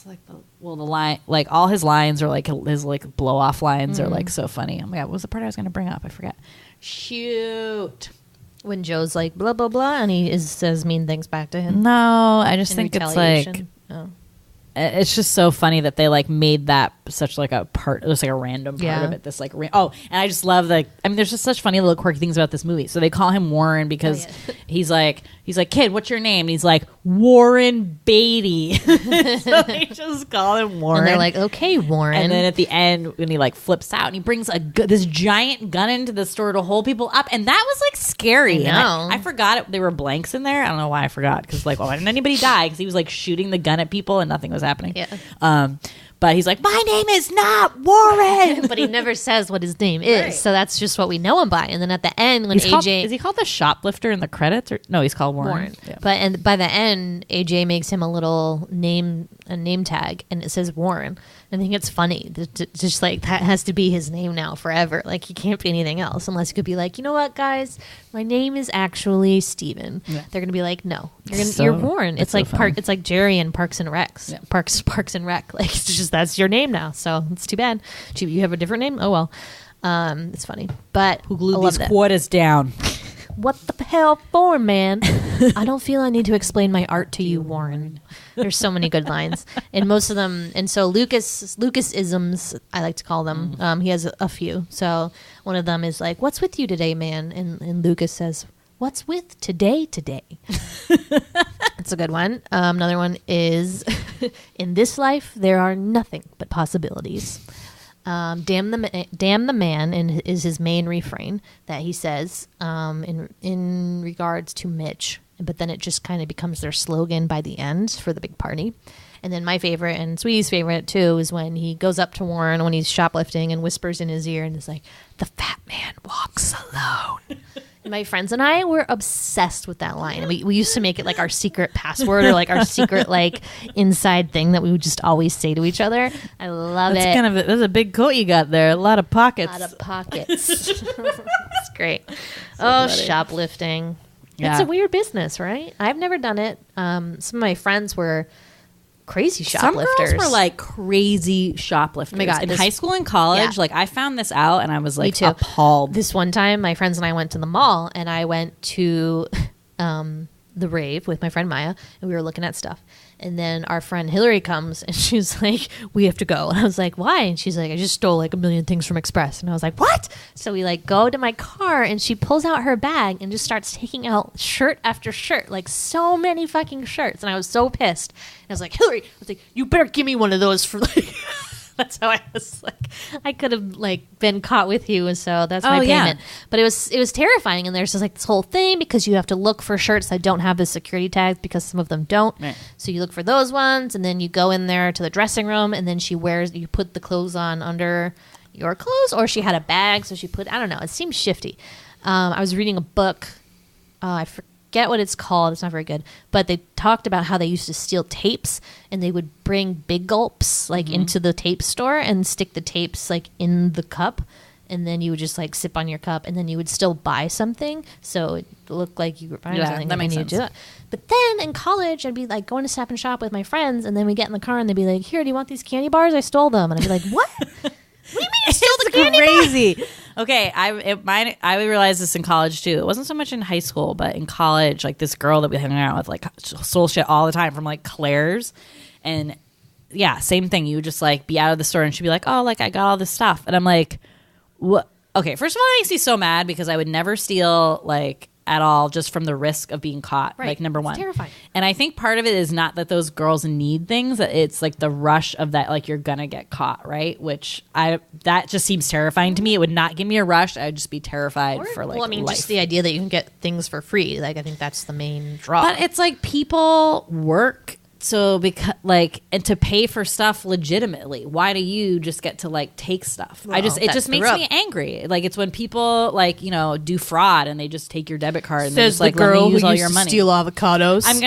Speaker 6: like the line, like all his lines are like his like blow off lines are like so funny. Oh my God, what was the part I was going to bring up? I forgot. Shoot.
Speaker 7: When Joe's like blah blah blah, and he says mean things back to him.
Speaker 6: No, I just
Speaker 7: In
Speaker 6: think it's
Speaker 7: retaliation.
Speaker 6: like,
Speaker 7: Oh.
Speaker 6: it's just so funny that they like made that such like a part, just like a random part of it. This like, and I just love the. I mean, there's just such funny little quirky things about this movie. So they call him Warren because he's like, kid, what's your name? And he's like, Warren Beatty. So they just call him Warren.
Speaker 7: And they're like, okay, Warren.
Speaker 6: And then at the end, when he like flips out and he brings this giant gun into the store to hold people up, and that was like scary.
Speaker 7: I know.
Speaker 6: And I forgot it. There were blanks in there. I don't know why I forgot, because like, why didn't anybody die? Because he was like shooting the gun at people and nothing was happening.
Speaker 7: Yeah.
Speaker 6: But he's like, my name is not Warren.
Speaker 7: But he never says what his name is,
Speaker 6: Right.
Speaker 7: so that's just what we know him by. And then at the end, when AJ
Speaker 6: is he called the shoplifter in the credits? Or no, he's called Warren. Yeah.
Speaker 7: But by the end, AJ makes him a name tag, and it says Warren. I think it's funny. Just like that has to be his name now forever. Like he can't be anything else unless he could be like, you know what, guys, my name is actually Steven. Yeah. They're gonna be like, no, you're Warren. It's like it's like Jerry in Parks and Rec. Yeah. Parks and Rec. Like it's just that's your name now. So it's too bad. You have a different name. Oh well. It's funny, but
Speaker 6: who glued these quarters down?
Speaker 7: What the hell for, man? I don't feel I need to explain my art to you, Warren. There's so many good lines, and most of them. And so Lucas-isms, I like to call them. He has a few. So one of them is like, "What's with you today, man?" And Lucas says, "What's with today?" That's a good one. Another one is, "In this life, there are nothing but possibilities." Damn the man, and is his main refrain that he says in regards to Mitch, but then it just kind of becomes their slogan by the end for the big party. And then my favorite, and Sweetie's favorite too, is when he goes up to Warren when he's shoplifting and whispers in his ear and is like, "The fat man walks alone." My friends and I were obsessed with that line. We used to make it like our secret password, or like our secret like inside thing that we would just always say to each other. I love it.
Speaker 6: That's a big coat you got there. A lot of pockets.
Speaker 7: It's great. So shoplifting.
Speaker 6: Yeah.
Speaker 7: It's a weird business, right? I've never done it. Some of my friends were crazy shoplifters.
Speaker 6: Some girls were like crazy shoplifters.
Speaker 7: Oh my God,
Speaker 6: in high school and college, like I found this out and I was like appalled.
Speaker 7: This one time, my friends and I went to the mall, and I went to the rave with my friend Maya, and we were looking at stuff. And then our friend Hillary comes, and she's like, "We have to go." And I was like, "Why?" And she's like, "I just stole like a million things from Express." And I was like, "What?" So we like go to my car, and she pulls out her bag and just starts taking out shirt after shirt, like so many fucking shirts. And I was so pissed. And I was like, "Hillary," I was like, "You better give me one of those for like." That's how I was like, I could have like been caught with you, and so that's my payment. Yeah. But it was terrifying, and there's just like this whole thing because you have to look for shirts that don't have the security tags because some of them don't. Right. So you look for those ones, and then you go in there to the dressing room, and then you put the clothes on under your clothes, or she had a bag, so she put, I don't know. It seems shifty. I was reading a book. I forget what it's called. It's not very good. But they talked about how they used to steal tapes, and they would bring big gulps like into the tape store and stick the tapes like in the cup. and then you would just like sip on your cup, and then you would still buy something, so it looked like you were buying something.
Speaker 6: That makes sense.
Speaker 7: Do that. But then in college, I'd be like going to Stop and Shop with my friends, and then we get in the car, and they'd be like, "Here, do you want these candy bars? I stole them." And I'd be like, "What? What do you mean you stole the candy bars?"
Speaker 6: Crazy. Okay, I realized this in college too. It wasn't so much in high school, but in college, like this girl that we hung out with, like stole shit all the time from like Claire's, and yeah, same thing. You would just like be out of the store, and she'd be like, "Oh, like I got all this stuff," and I'm like, "What?" Okay, first of all, it makes me so mad because I would never steal like at all just from the risk of being caught.
Speaker 7: Right.
Speaker 6: Like number one,
Speaker 7: It's terrifying.
Speaker 6: And I think part of it is not that those girls need things; that it's like the rush of that, like you're gonna get caught, right? Which that just seems terrifying to me. It would not give me a rush. I'd just be terrified for like.
Speaker 7: Well, I mean,
Speaker 6: life.
Speaker 7: just the idea that you can get things for free. Like, I think that's the main draw.
Speaker 6: But it's like people work so because like and to pay for stuff legitimately. Why do you just get to like take stuff? It
Speaker 7: that's
Speaker 6: just
Speaker 7: the
Speaker 6: makes
Speaker 7: rub.
Speaker 6: me angry. Like it's when people like do fraud and they just take your debit card and
Speaker 7: Says
Speaker 6: they're just like let me use all your money.
Speaker 7: steal avocados.
Speaker 6: I'm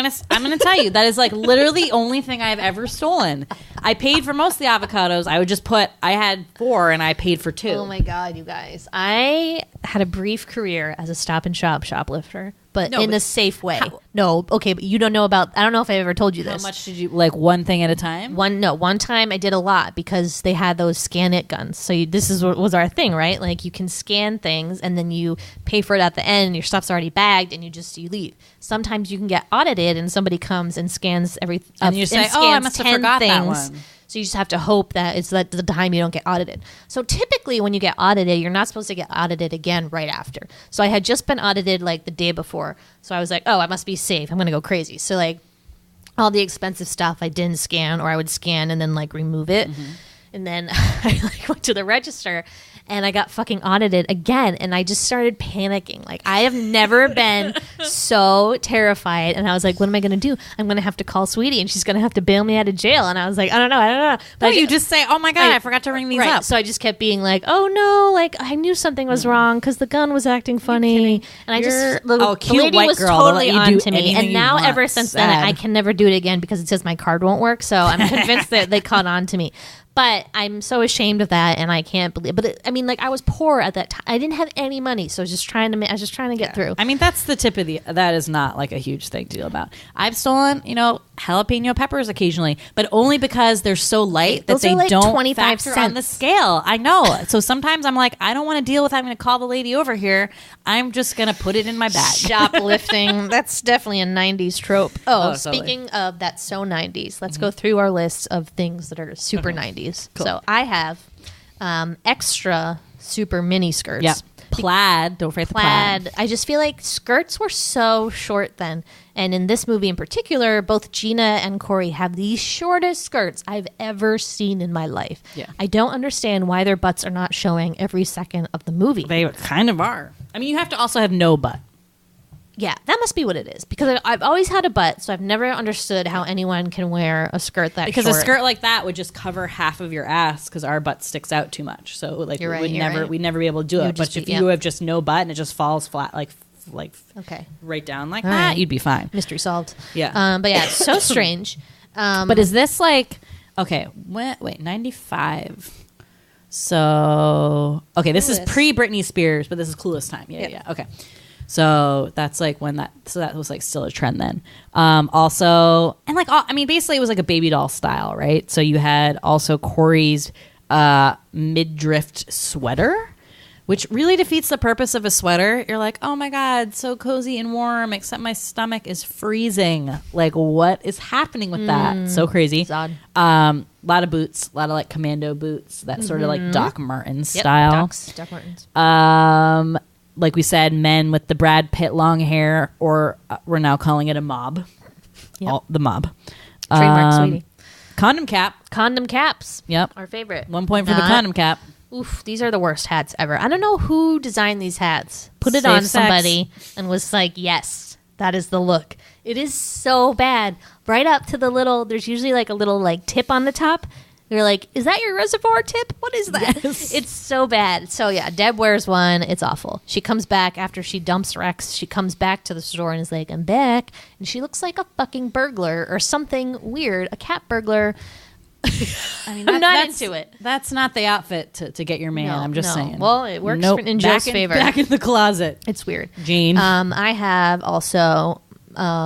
Speaker 6: gonna tell you that is like literally the only thing I've ever stolen. I paid for most of the avocados. I would just I had 4 and I paid for 2.
Speaker 7: Oh my god, you guys! I had a brief career as a Stop and Shop shoplifter, but in a safe way. No, okay, but you don't know about. I don't know if I ever told you this.
Speaker 6: How much did you like one thing at a time?
Speaker 7: One time I did a lot because they had those scan it guns. So this is what was our thing, right? Like you can scan things and then you pay for it at the end. And your stuff's already bagged and you leave. Sometimes you can get audited and somebody comes and scans everything.
Speaker 6: And you say, "Oh, I must have forgot that one."
Speaker 7: So you just have to hope that it's the time you don't get audited. So typically when you get audited, you're not supposed to get audited again right after. So I had just been audited like the day before. So I was like, oh, I must be safe. I'm going to go crazy. So like all the expensive stuff I didn't scan, or I would scan and then like remove it.
Speaker 6: Mm-hmm.
Speaker 7: And then I like went to the register and I got fucking audited again. And I just started panicking. Like I have never been so terrified. And I was like, what am I going to do? I'm going to have to call Sweetie and she's going to have to bail me out of jail. And I was like, I don't know.
Speaker 6: No, you just say, oh my God, I forgot to ring these up.
Speaker 7: So I just kept being like, oh no, like I knew something was wrong because the gun was acting funny. And I just, the
Speaker 6: cute
Speaker 7: lady
Speaker 6: white
Speaker 7: was
Speaker 6: girl,
Speaker 7: totally
Speaker 6: they'll let you
Speaker 7: on
Speaker 6: do
Speaker 7: to me.
Speaker 6: anything
Speaker 7: And
Speaker 6: you
Speaker 7: now
Speaker 6: want.
Speaker 7: ever since then, I can never do it again because it says my card won't work. So I'm convinced that they caught on to me. But I'm so ashamed of that, and I can't believe. But I mean, like I was poor at that time. I didn't have any money, so I was just trying to get through.
Speaker 6: I mean, that's the tip of that is not like a huge thing to deal about. I've stolen, jalapeno peppers occasionally, but only because they're so light that
Speaker 7: Those
Speaker 6: they
Speaker 7: are like
Speaker 6: don't
Speaker 7: 25
Speaker 6: factor on the
Speaker 7: cents.
Speaker 6: scale. I know. So sometimes I'm like, I don't want to deal with having to call the lady over here. I'm just gonna put it in my bag.
Speaker 7: Shoplifting. That's definitely a 90s trope.
Speaker 6: Oh,
Speaker 7: Speaking of that, so 90s, let's go through our list of things that are super 90s.
Speaker 6: Cool.
Speaker 7: So I have extra super mini skirts.
Speaker 6: Yeah. Plaid. Don't forget the plaid.
Speaker 7: I just feel like skirts were so short then. And in this movie in particular, both Gina and Corey have the shortest skirts I've ever seen in my life.
Speaker 6: Yeah.
Speaker 7: I don't understand why their butts are not showing every second of the movie.
Speaker 6: They kind of are. I mean, you have to also have no butt.
Speaker 7: Yeah, that must be what it is. Because I've always had a butt, so I've never understood how anyone can wear a skirt that
Speaker 6: Because
Speaker 7: short.
Speaker 6: a skirt like that would just cover half of your ass because our butt sticks out too much. So like
Speaker 7: You're right,
Speaker 6: we'd
Speaker 7: you're
Speaker 6: never
Speaker 7: right.
Speaker 6: we'd never be able to do
Speaker 7: You
Speaker 6: it.
Speaker 7: would
Speaker 6: But
Speaker 7: just
Speaker 6: if
Speaker 7: be-
Speaker 6: you
Speaker 7: yeah.
Speaker 6: have just no butt and it just falls flat like
Speaker 7: Okay.
Speaker 6: right down like
Speaker 7: All
Speaker 6: that,
Speaker 7: right.
Speaker 6: you'd be fine.
Speaker 7: Mystery solved.
Speaker 6: Yeah.
Speaker 7: But yeah, it's so strange.
Speaker 6: But is this like okay? Wait, 95. So okay, this is
Speaker 7: Clueless.
Speaker 6: pre Britney Spears, but this is Clueless time. Yeah. Okay. So that's like when that was like still a trend then. Also, and like I mean, basically it was like a baby doll style, right? So you had also Corey's midriff sweater, which really defeats the purpose of a sweater. You're like, oh my God, so cozy and warm, except my stomach is freezing. Like, what is happening with that? So crazy.
Speaker 7: It's odd.
Speaker 6: A lot of boots, a lot of like commando boots, that sort of like Doc Marten
Speaker 7: Yep,
Speaker 6: style.
Speaker 7: Doc Martens.
Speaker 6: Like we said, men with the Brad Pitt long hair, or we're now calling it a mob.
Speaker 7: Yep.
Speaker 6: The mob.
Speaker 7: Trademark, Sweetie.
Speaker 6: Condom cap.
Speaker 7: Condom caps.
Speaker 6: Yep.
Speaker 7: Our favorite.
Speaker 6: 1 point for the
Speaker 7: Not-
Speaker 6: condom cap.
Speaker 7: Oof, these are the worst hats ever. I don't know who designed these hats. Put it
Speaker 6: Safe
Speaker 7: on
Speaker 6: sex.
Speaker 7: somebody and was like, yes, that is the look. It is so bad. Right up to the little, there's usually like a little like tip on the top. You're like, is that your reservoir tip? What is that?
Speaker 6: Yes.
Speaker 7: It's so bad. So yeah, Deb wears one. It's awful. She comes back after she dumps Rex. She comes back to the store and is like, I'm back. And she looks like a fucking burglar or something weird, a cat burglar.
Speaker 6: I mean,
Speaker 7: I'm not
Speaker 6: that's
Speaker 7: into it.
Speaker 6: That's not the outfit to get your man.
Speaker 7: No,
Speaker 6: I'm just
Speaker 7: no.
Speaker 6: saying.
Speaker 7: Well, it works in Joe's favor.
Speaker 6: Back in the closet.
Speaker 7: It's weird.
Speaker 6: Gene.
Speaker 7: I have also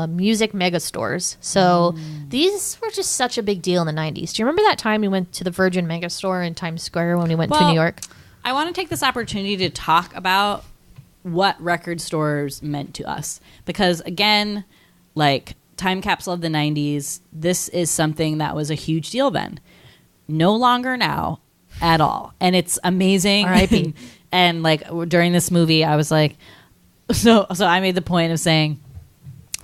Speaker 7: music mega stores. So these were just such a big deal in the 90s. Do you remember that time we went to the Virgin Mega Store in Times Square when we went to New York?
Speaker 6: I want to take this opportunity to talk about what record stores meant to us. Because, again, like, time capsule of the 90s, this is something that was a huge deal then. No longer now at all. And it's amazing.
Speaker 7: R.I.P.
Speaker 6: And, like, during this movie, I was like... So I made the point of saying...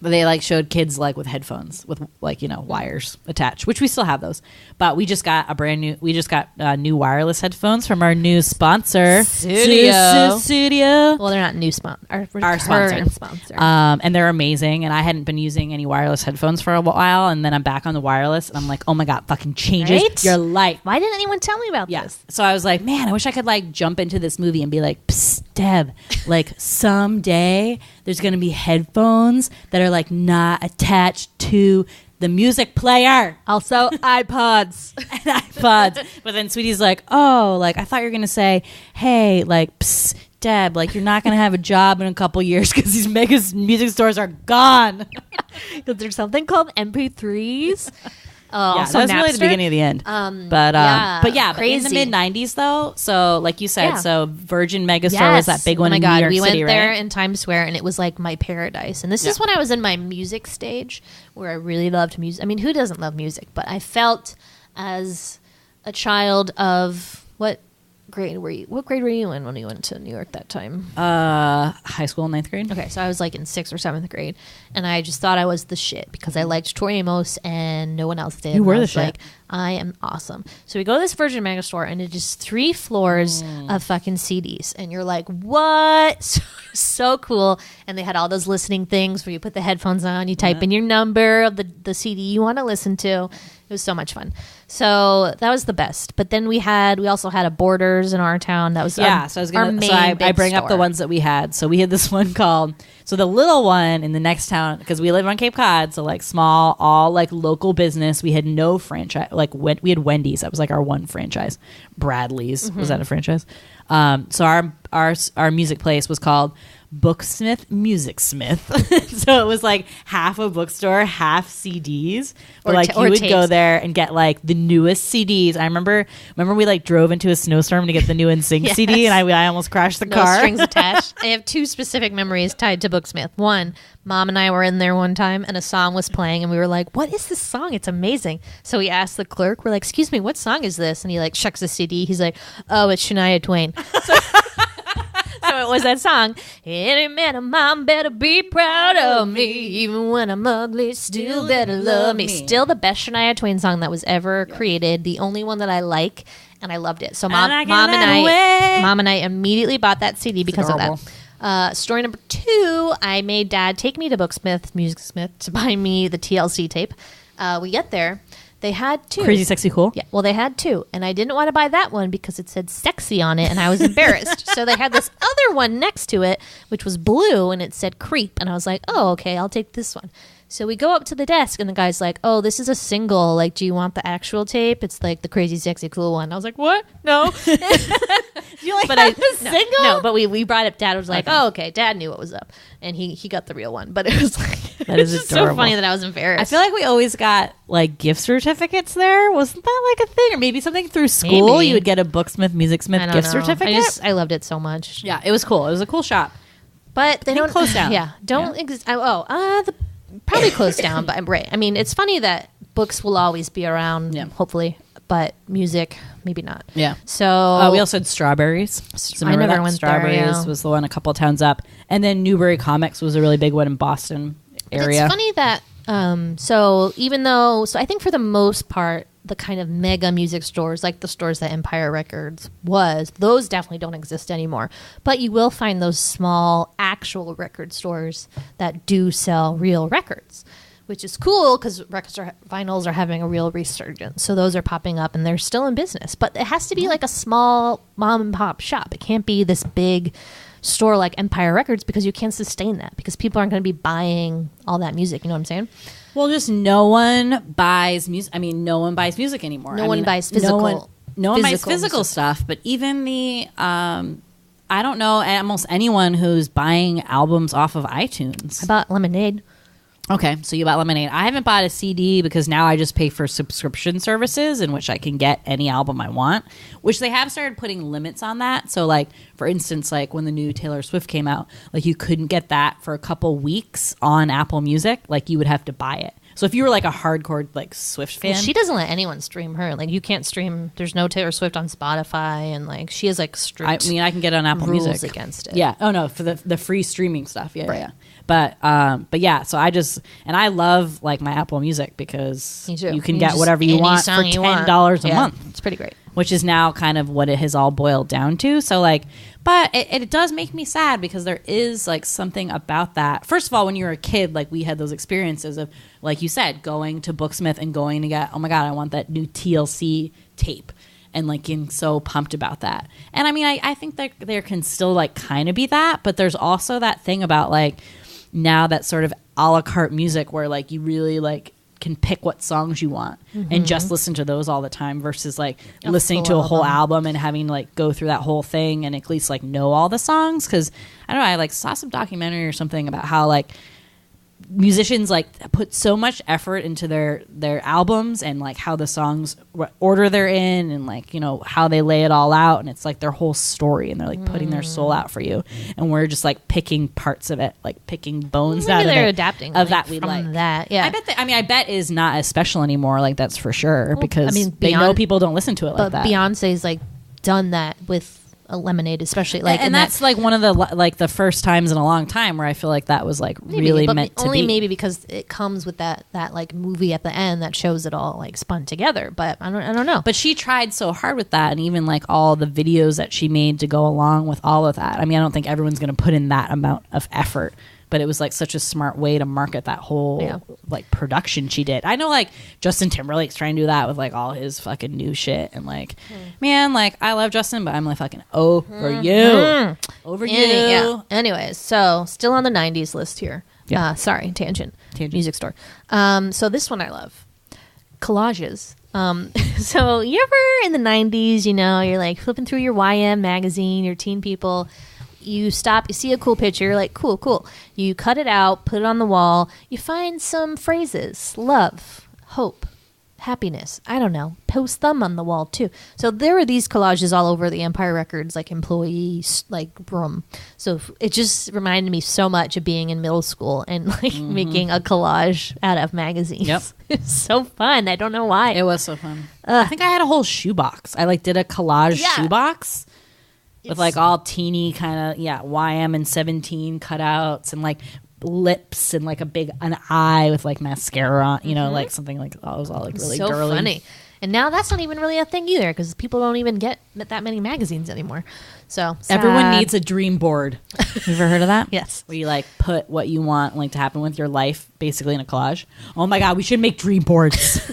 Speaker 6: They like showed kids like with headphones with like, you know, wires attached, which we still have those. But we just got new wireless headphones from our new sponsor, Studio.
Speaker 7: Well, they're not new sponsor.
Speaker 6: Our sponsor. And they're amazing. And I hadn't been using any wireless headphones for a while. And then I'm back on the wireless and I'm like, oh my God, fucking changes your life.
Speaker 7: Why didn't anyone tell me about this?
Speaker 6: So I was like, man, I wish I could like jump into this movie and be like, psst, Deb, like someday there's going to be headphones that are like not attached to the music player.
Speaker 7: Also iPods.
Speaker 6: And iPods. But then Sweetie's like, oh, like I thought you were going to say, hey, like, psst, Deb, like you're not going to have a job in a couple years because these mega music stores are gone.
Speaker 7: Because there's something called MP3s.
Speaker 6: Yeah, that was really the beginning of the end. But in the mid 90s though. So like you said, so Virgin Megastore was that big one in New York
Speaker 7: we
Speaker 6: City,
Speaker 7: went there
Speaker 6: right?
Speaker 7: in Times Square, and it was like my paradise. And this is when I was in my music stage, where I really loved music. I mean, who doesn't love music? But I felt as a child of what grade were you? What grade were you in when you went to New York that time?
Speaker 6: High school, 9th grade.
Speaker 7: Okay, so I was like in 6th or 7th grade, and I just thought I was the shit because I liked Tori Amos and no one else did.
Speaker 6: You were
Speaker 7: and I
Speaker 6: the
Speaker 7: was
Speaker 6: shit.
Speaker 7: Like, I am awesome. So we go to this Virgin Megastore, and it's just 3 floors of fucking CDs, and you're like, what? So cool. And they had all those listening things where you put the headphones on, you type in your number of the CD you want to listen to. It was so much fun. So that was the best. But then we also had a Borders in our town. That was
Speaker 6: so I was gonna. So I bring up the ones that we had. So we had this one called. So the little one in the next town, because we live on Cape Cod, so like small, all like local business. We had no franchise. Like we had Wendy's. That was like our one franchise. Bradley's was that a franchise? So our music place was called Booksmith Music Smith. So it was like half a bookstore, half CDs. But like you would
Speaker 7: tapes.
Speaker 6: go there and get like the newest CDs. I remember we like drove into a snowstorm to get the new NSYNC CD, and I almost crashed the car.
Speaker 7: No strings attached. I have 2 specific memories tied to Booksmith. One, Mom and I were in there one time, and a song was playing, and we were like, what is this song? It's amazing. So we asked the clerk, we're like, excuse me, what song is this? And he like shucks the CD. He's like, oh, it's Shania Twain. So it was that song. Any man of mine better be proud of me. Even when I'm ugly, still better love me. Still the best Shania Twain song that was ever created. The only one that I like, and I loved it. So mom and I immediately bought that CD because of that. Story number 2, I made Dad take me to Booksmith, Music Smith, to buy me the TLC tape. We get there. They had 2.
Speaker 6: Crazy, Sexy, Cool?
Speaker 7: Yeah, well, they had 2. And I didn't want to buy that one because it said sexy on it, and I was embarrassed. So they had this other one next to it, which was blue, and it said creep. And I was like, oh, okay, I'll take this one. So we go up to the desk, and the guy's like, oh, this is a single. Like, do you want the actual tape? It's like the Crazy, Sexy, Cool one. I was like, what? No.
Speaker 6: You like the single?
Speaker 7: No, but we brought up. Dad was like, oh, okay. Dad knew what was up, and he got the real one. But it was like,
Speaker 6: that is
Speaker 7: just
Speaker 6: adorable.
Speaker 7: so funny that I was embarrassed.
Speaker 6: I feel like we always got like gift certificates there. Wasn't that like a thing, or maybe something through school?
Speaker 7: Maybe.
Speaker 6: You would get a Booksmith, Music Smith gift certificate.
Speaker 7: I loved it so much.
Speaker 6: Yeah, it was cool. It was a cool shop.
Speaker 7: But they don't
Speaker 6: close down.
Speaker 7: Yeah, don't exist. Probably closed down. But right. I mean, it's funny that books will always be around.
Speaker 6: Yeah.
Speaker 7: Hopefully, but music maybe not.
Speaker 6: Yeah.
Speaker 7: So
Speaker 6: we also had Strawberries. So
Speaker 7: I never went
Speaker 6: Strawberries
Speaker 7: there. Yeah.
Speaker 6: was the one a couple towns up, and then Newbury Comics was a really big one in Boston area.
Speaker 7: It's funny that so I think for the most part, the kind of mega music stores, like the stores that Empire Records was, those definitely don't exist anymore. But you will find those small actual record stores that do sell real records, which is cool because vinyls are having a real resurgence. So those are popping up and they're still in business. But it has to be like a small mom and pop shop. It can't be this big store like Empire Records because you can't sustain that because people aren't going to be buying all that music. You know what I'm saying?
Speaker 6: Well, just no one buys music. I mean, no one buys music anymore.
Speaker 7: No one buys physical.
Speaker 6: No one buys
Speaker 7: physical
Speaker 6: physical
Speaker 7: music.
Speaker 6: stuff. But even the, I don't know almost anyone who's buying albums off of iTunes.
Speaker 7: I bought Lemonade.
Speaker 6: Okay, so you bought Lemonade. I haven't bought a CD because now I just pay for subscription services in which I can get any album I want, which they have started putting limits on that. So, like, for instance, like when the new Taylor Swift came out, like you couldn't get that for a couple weeks on Apple Music. Like you would have to buy it. So if you were like a hardcore like Swift fan,
Speaker 7: Well, she doesn't let anyone stream her. Like you can't stream. There's no Taylor Swift on Spotify, and like she has like strict.
Speaker 6: I mean, I can get it on Apple
Speaker 7: rules
Speaker 6: Music
Speaker 7: against it.
Speaker 6: Yeah. Oh no, for the free streaming stuff. Yeah,
Speaker 7: Right.
Speaker 6: yeah. But yeah. So I love like my Apple Music because
Speaker 7: Me too.
Speaker 6: you can
Speaker 7: You
Speaker 6: get
Speaker 7: just-
Speaker 6: whatever you
Speaker 7: any
Speaker 6: want for
Speaker 7: song you want.
Speaker 6: $10 a
Speaker 7: Yeah,
Speaker 6: month.
Speaker 7: It's pretty great.
Speaker 6: Which is now kind of what it has all boiled down to. So like, but it does make me sad because there is like something about that. First of all, when you were a kid, like we had those experiences of, like you said, going to Booksmith and going to get, oh my God, I want that new TLC tape. And like getting so pumped about that. And I mean, I think that there can still like kind of be that, but there's also that thing about like now that sort of a la carte music where like you really like can pick what songs you want and just listen to those all the time versus like listening to
Speaker 7: full
Speaker 6: a whole
Speaker 7: album.
Speaker 6: album and having to like go through that whole thing and at least like know all the songs. Cause I don't know, I like saw some documentary or something about how like musicians like put so much effort into their albums and like how the songs what order they're in and like, you know, how they lay it all out, and it's like their whole story and they're like putting their soul out for you, and we're just like picking parts of it, like picking bones out
Speaker 7: Maybe
Speaker 6: of
Speaker 7: they're
Speaker 6: it,
Speaker 7: adapting
Speaker 6: of
Speaker 7: like,
Speaker 6: that we
Speaker 7: from
Speaker 6: like
Speaker 7: that. Yeah,
Speaker 6: I bet is not as special anymore, like that's for sure, because
Speaker 7: I mean,
Speaker 6: they know
Speaker 7: Beyonce-
Speaker 6: people don't listen to it like
Speaker 7: but
Speaker 6: that.
Speaker 7: Beyonce's like done that with a Lemonade, especially like in
Speaker 6: and that's like one of the like the first times in a long time where I feel like that was like really
Speaker 7: but
Speaker 6: meant to
Speaker 7: only
Speaker 6: be.
Speaker 7: maybe because it comes with that like movie at the end that shows it all like spun together. But I don't know.
Speaker 6: But she tried so hard with that, and even like all the videos that she made to go along with all of that. I mean, I don't think everyone's going to put in that amount of effort, but it was like such a smart way to market that whole like production she did. I know like Justin Timberlake's trying to do that with like all his fucking new shit, and like, man, like I love Justin, but I'm like fucking over you, over you.
Speaker 7: Yeah. Anyways, so still on the 90s list here.
Speaker 6: Yeah.
Speaker 7: Sorry, tangent. Music store. So this one I love. Collages. So you ever in the 90s, you know, you're like flipping through your YM magazine, your teen people, you stop, you see a cool picture, you're like, cool. You cut it out, put it on the wall, you find some phrases, love, hope, happiness, I don't know, post them on the wall too. So there were these collages all over the Empire Records, like employees, like room. So it just reminded me so much of being in middle school and like making a collage out of magazines.
Speaker 6: Yep.
Speaker 7: It's so fun. I don't know why.
Speaker 6: It was so fun. I think I had a whole shoebox. I like did a collage shoebox with like all teeny kind of YM and 17 cutouts and like lips and like an eye with like mascara on, you know, like something like that. It was all like really
Speaker 7: so
Speaker 6: girly.
Speaker 7: funny. And now that's not even really a thing either because people don't even get that many magazines anymore. So
Speaker 6: Everyone
Speaker 7: sad.
Speaker 6: needs a dream board. You ever heard of that?
Speaker 7: Yes.
Speaker 6: Where you like put what you want like to happen with your life basically in a collage. Oh my God, we should make dream boards.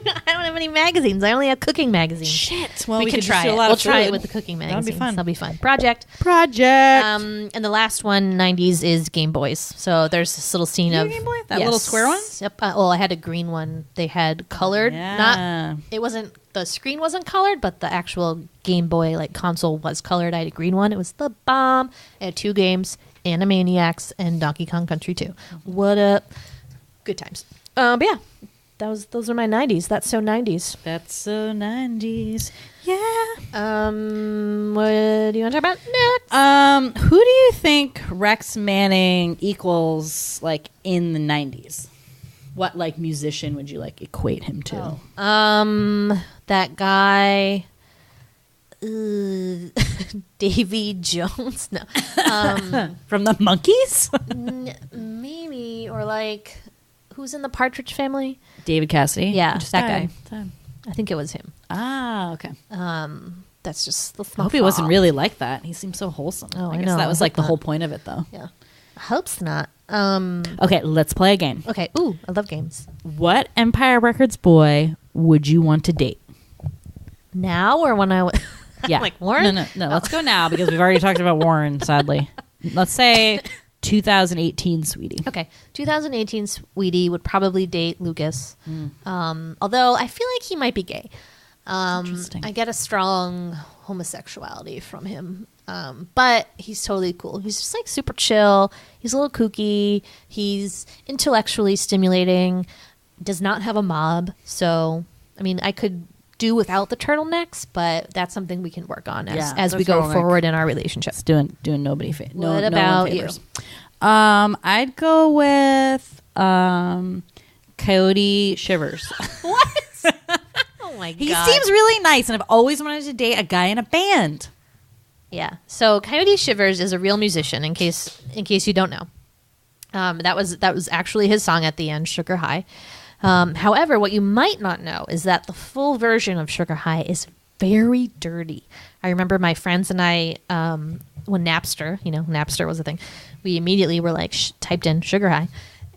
Speaker 7: I don't have any magazines. I only have cooking magazines.
Speaker 6: Shit. Well,
Speaker 7: we
Speaker 6: we
Speaker 7: can
Speaker 6: could
Speaker 7: try
Speaker 6: just do
Speaker 7: it.
Speaker 6: a lot
Speaker 7: We'll
Speaker 6: of
Speaker 7: try it
Speaker 6: food.
Speaker 7: with the cooking
Speaker 6: That'll
Speaker 7: magazines.
Speaker 6: be fun.
Speaker 7: That'll be fun. Project.
Speaker 6: And
Speaker 7: And the last one, 90s, is Gameboys. So there's this little scene of
Speaker 6: Game Boy? That little square one?
Speaker 7: Yep. Well, I had a green one. They had colored.
Speaker 6: Yeah.
Speaker 7: It wasn't. The screen wasn't colored, but the actual Game Boy like console was colored. I had a green one. It was the bomb. I had 2 games: Animaniacs and Donkey Kong Country 2. What up? Good times. But yeah, those are my 90s. That's so 90s.
Speaker 6: That's so 90s. Yeah.
Speaker 7: What do you want to talk about next?
Speaker 6: Who do you think Rex Manning equals like in the 90s? What like musician would you like equate him to?
Speaker 7: That guy, Davy Jones. No,
Speaker 6: From the Monkees?
Speaker 7: maybe, or like who's in the Partridge Family?
Speaker 6: David Cassidy.
Speaker 7: Yeah,
Speaker 6: He just
Speaker 7: that
Speaker 6: died.
Speaker 7: guy. I think it was him.
Speaker 6: Ah, okay.
Speaker 7: That's just.
Speaker 6: I hope he wasn't really like that. He seemed so wholesome.
Speaker 7: Oh, I
Speaker 6: guess
Speaker 7: know.
Speaker 6: that was
Speaker 7: I
Speaker 6: like
Speaker 7: hope
Speaker 6: the
Speaker 7: not.
Speaker 6: whole point of it, though.
Speaker 7: Yeah, hope's not.
Speaker 6: Okay, let's play a game.
Speaker 7: Okay. Ooh, I love games.
Speaker 6: What Empire Records boy would you want to date?
Speaker 7: Now or when I
Speaker 6: Yeah.
Speaker 7: Like, Warren?
Speaker 6: No. Let's go now because we've already talked about Warren, sadly. Let's say 2018 Sweetie.
Speaker 7: Okay. 2018 Sweetie would probably date Lucas. Although I feel like he might be gay.
Speaker 6: Interesting.
Speaker 7: I get a strong homosexuality from him. But he's totally cool. He's just like super chill. He's a little kooky. He's intellectually stimulating. Does not have a mob. So, I mean, I could do without the turtlenecks, but that's something we can work on as we go forward in our relationship.
Speaker 6: It's doing nobody favors.
Speaker 7: What about you?
Speaker 6: I'd go with Coyote Shivers.
Speaker 7: What? Oh my god.
Speaker 6: He seems really nice, and I've always wanted to date a guy in a band.
Speaker 7: Yeah. So Coyote Shivers is a real musician. In case you don't know, that was actually his song at the end, Sugar High. However, what you might not know is that the full version of Sugar High is very dirty. I remember my friends and I, when Napster was a thing, we immediately were like, typed in Sugar High.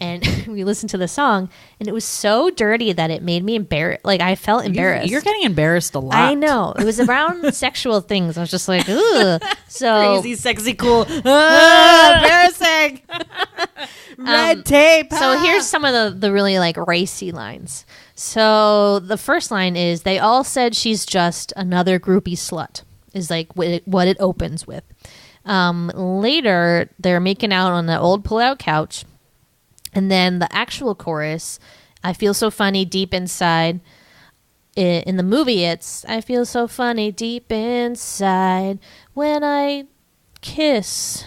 Speaker 7: And we listened to the song, and it was so dirty that it made me embarrassed. Like, I felt embarrassed.
Speaker 6: You're getting embarrassed a lot.
Speaker 7: I know. It was around sexual things. I was just like, ugh. So
Speaker 6: crazy, sexy, cool. Embarrassing. Red tape.
Speaker 7: So here's some of the really like racy lines. So the first line is, they all said she's just another groupie slut, is like what it opens with. Later, they're making out on the old pull-out couch. And then the actual chorus, I feel so funny deep inside. In the movie, it's, I feel so funny deep inside when I kiss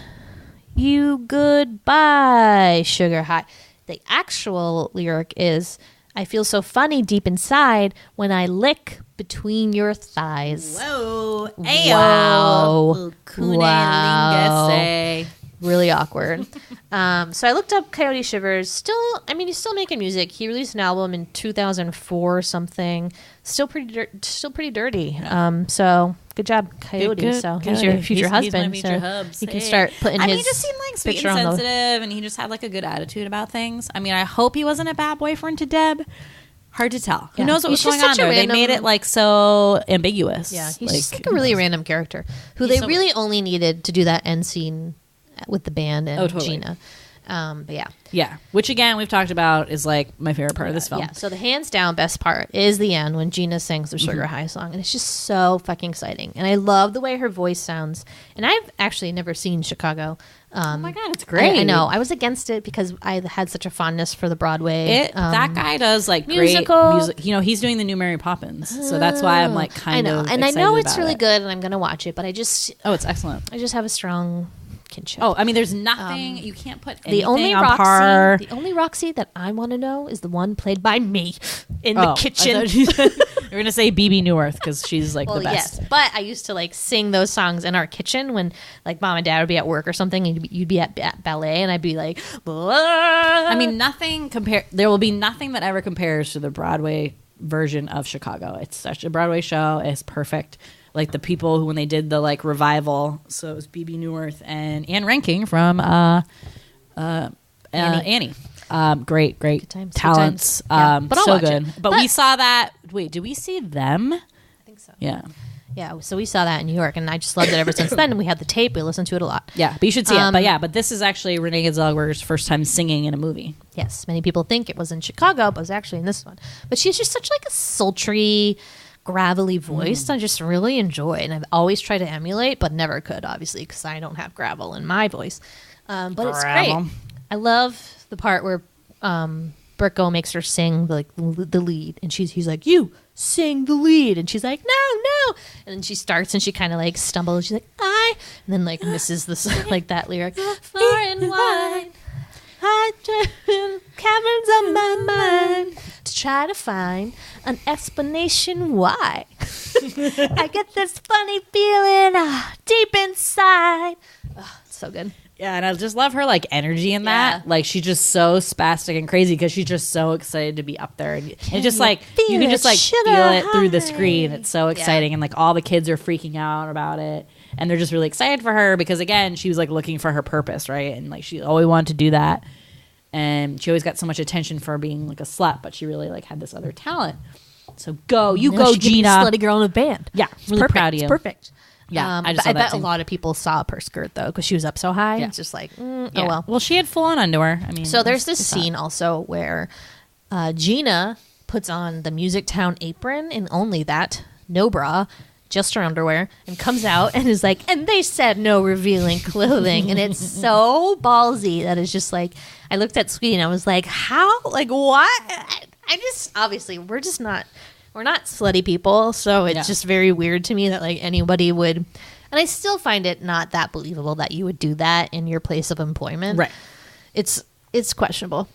Speaker 7: you goodbye, Sugar High. The actual lyric is, I feel so funny deep inside when I lick between your thighs.
Speaker 6: Whoa.
Speaker 7: Wow.
Speaker 6: Wow.
Speaker 7: Really awkward. So I looked up Coyote Shivers. He's still making music. He released an album in 2004 or something. Still pretty dirty. So good job, Coyote.
Speaker 6: Good,
Speaker 7: so
Speaker 6: Coyote.
Speaker 7: he's your future husband.
Speaker 6: He's my future
Speaker 7: so
Speaker 6: hubs.
Speaker 7: you can
Speaker 6: Hey.
Speaker 7: start putting his
Speaker 6: he just seemed like sweet
Speaker 7: picture
Speaker 6: and
Speaker 7: on the-
Speaker 6: sensitive, and he just had like a good attitude about things. I mean, I hope he wasn't a bad boyfriend to Deb. Hard to tell. Who
Speaker 7: Yeah.
Speaker 6: knows what was
Speaker 7: He's just
Speaker 6: going on
Speaker 7: such a
Speaker 6: there? They made
Speaker 7: random-
Speaker 6: it like so ambiguous.
Speaker 7: Yeah, he's just like a really random character who they
Speaker 6: so
Speaker 7: really only needed to do that end scene with the band and
Speaker 6: totally.
Speaker 7: Gina. But yeah.
Speaker 6: Yeah, which again we've talked about is like my favorite part of this film.
Speaker 7: Yeah, so the hands down best part is the end when Gina sings the Sugar High song, and it's just so fucking exciting. And I love the way her voice sounds. And I've actually never seen Chicago.
Speaker 6: Oh my god, it's great!
Speaker 7: I know. I was against it because I had such a fondness for the Broadway.
Speaker 6: That guy does like
Speaker 7: musical.
Speaker 6: great music. You know, he's doing the new Mary Poppins, so that's why I'm like kind of.
Speaker 7: And I know it's
Speaker 6: excited
Speaker 7: really
Speaker 6: about it.
Speaker 7: good, and I'm gonna watch it. But I just
Speaker 6: It's excellent.
Speaker 7: have a strong kinship.
Speaker 6: Oh, I mean, there's nothing you can't put anything
Speaker 7: the only
Speaker 6: on par.
Speaker 7: Roxy that I want to know is the one played by me in the kitchen.
Speaker 6: You're gonna say BB Newirth because she's like
Speaker 7: Well,
Speaker 6: the best.
Speaker 7: yes, but I used to like sing those songs in our kitchen when like mom and dad would be at work or something, and you'd be at ballet, and I'd be like,
Speaker 6: I mean, there will be nothing that ever compares to the Broadway version of Chicago. It's such a Broadway show. It's perfect. Like the people who, when they did the like revival, so it was BB Newirth and Anne Ranking from Annie. Great
Speaker 7: times,
Speaker 6: talents.
Speaker 7: good times. Yeah, but I'll
Speaker 6: so
Speaker 7: watch
Speaker 6: good.
Speaker 7: it.
Speaker 6: But we saw that. Wait, did we see them?
Speaker 7: I think so.
Speaker 6: Yeah.
Speaker 7: Yeah, so we saw that in New York, and I just loved it ever since then. And we had the tape; we listened to it a lot.
Speaker 6: Yeah, but you should see it. But this is actually Rene Zellweger's first time singing in a movie.
Speaker 7: Yes, many people think it was in Chicago, but it was actually in this one. But she's just such like a sultry, gravelly voice. I just really enjoy, and I've always tried to emulate, but never could, obviously, because I don't have gravel in my voice. But it's
Speaker 6: Gravel.
Speaker 7: great. I love the part where Berko makes her sing the lead, and he's like, "You sing the lead," and she's like, "No," and then she starts and she kind of like stumbles. She's like, and then like misses the like that lyric, "Far and wide, I turn caverns of my mind to try to find an explanation why I get this funny feeling deep inside." It's so good.
Speaker 6: Yeah, and I just love her like energy in that.
Speaker 7: Yeah.
Speaker 6: Like she's just so spastic and crazy because she's just so excited to be up there, and just like
Speaker 7: feel
Speaker 6: you can just like
Speaker 7: it, sugar
Speaker 6: feel it through the
Speaker 7: high?
Speaker 6: screen. It's so exciting, and like all the kids are freaking out about it, and they're just really excited for her because again, she was like looking for her purpose, right? And like she always wanted to do that, and she always got so much attention for being like a slut, but she really like had this other talent. So go, you
Speaker 7: Now
Speaker 6: go,
Speaker 7: she can be
Speaker 6: Gina.
Speaker 7: slutty girl in a band.
Speaker 6: Yeah,
Speaker 7: It's
Speaker 6: really
Speaker 7: perfect.
Speaker 6: proud of you.
Speaker 7: It's perfect.
Speaker 6: Yeah, I
Speaker 7: but
Speaker 6: just saw
Speaker 7: I
Speaker 6: that
Speaker 7: bet
Speaker 6: too.
Speaker 7: a lot of people saw up her skirt though because she was up so high.
Speaker 6: Yeah.
Speaker 7: It's just like,
Speaker 6: Yeah.
Speaker 7: oh well.
Speaker 6: Well, she had full on underwear. I mean,
Speaker 7: So there's
Speaker 6: it's
Speaker 7: this
Speaker 6: hot.
Speaker 7: scene also where Gina puts on the Music Town apron and only that, no bra, just her underwear, and comes out and is like, and they said no revealing clothing. And it's so ballsy that it's just like, I looked at Sweetie and I was like, how? Like, what? I just, obviously, we're not slutty people. So it's
Speaker 6: Yeah.
Speaker 7: just very weird to me that like anybody would, and I still find it not that believable that you would do that in your place of employment.
Speaker 6: Right.
Speaker 7: It's questionable.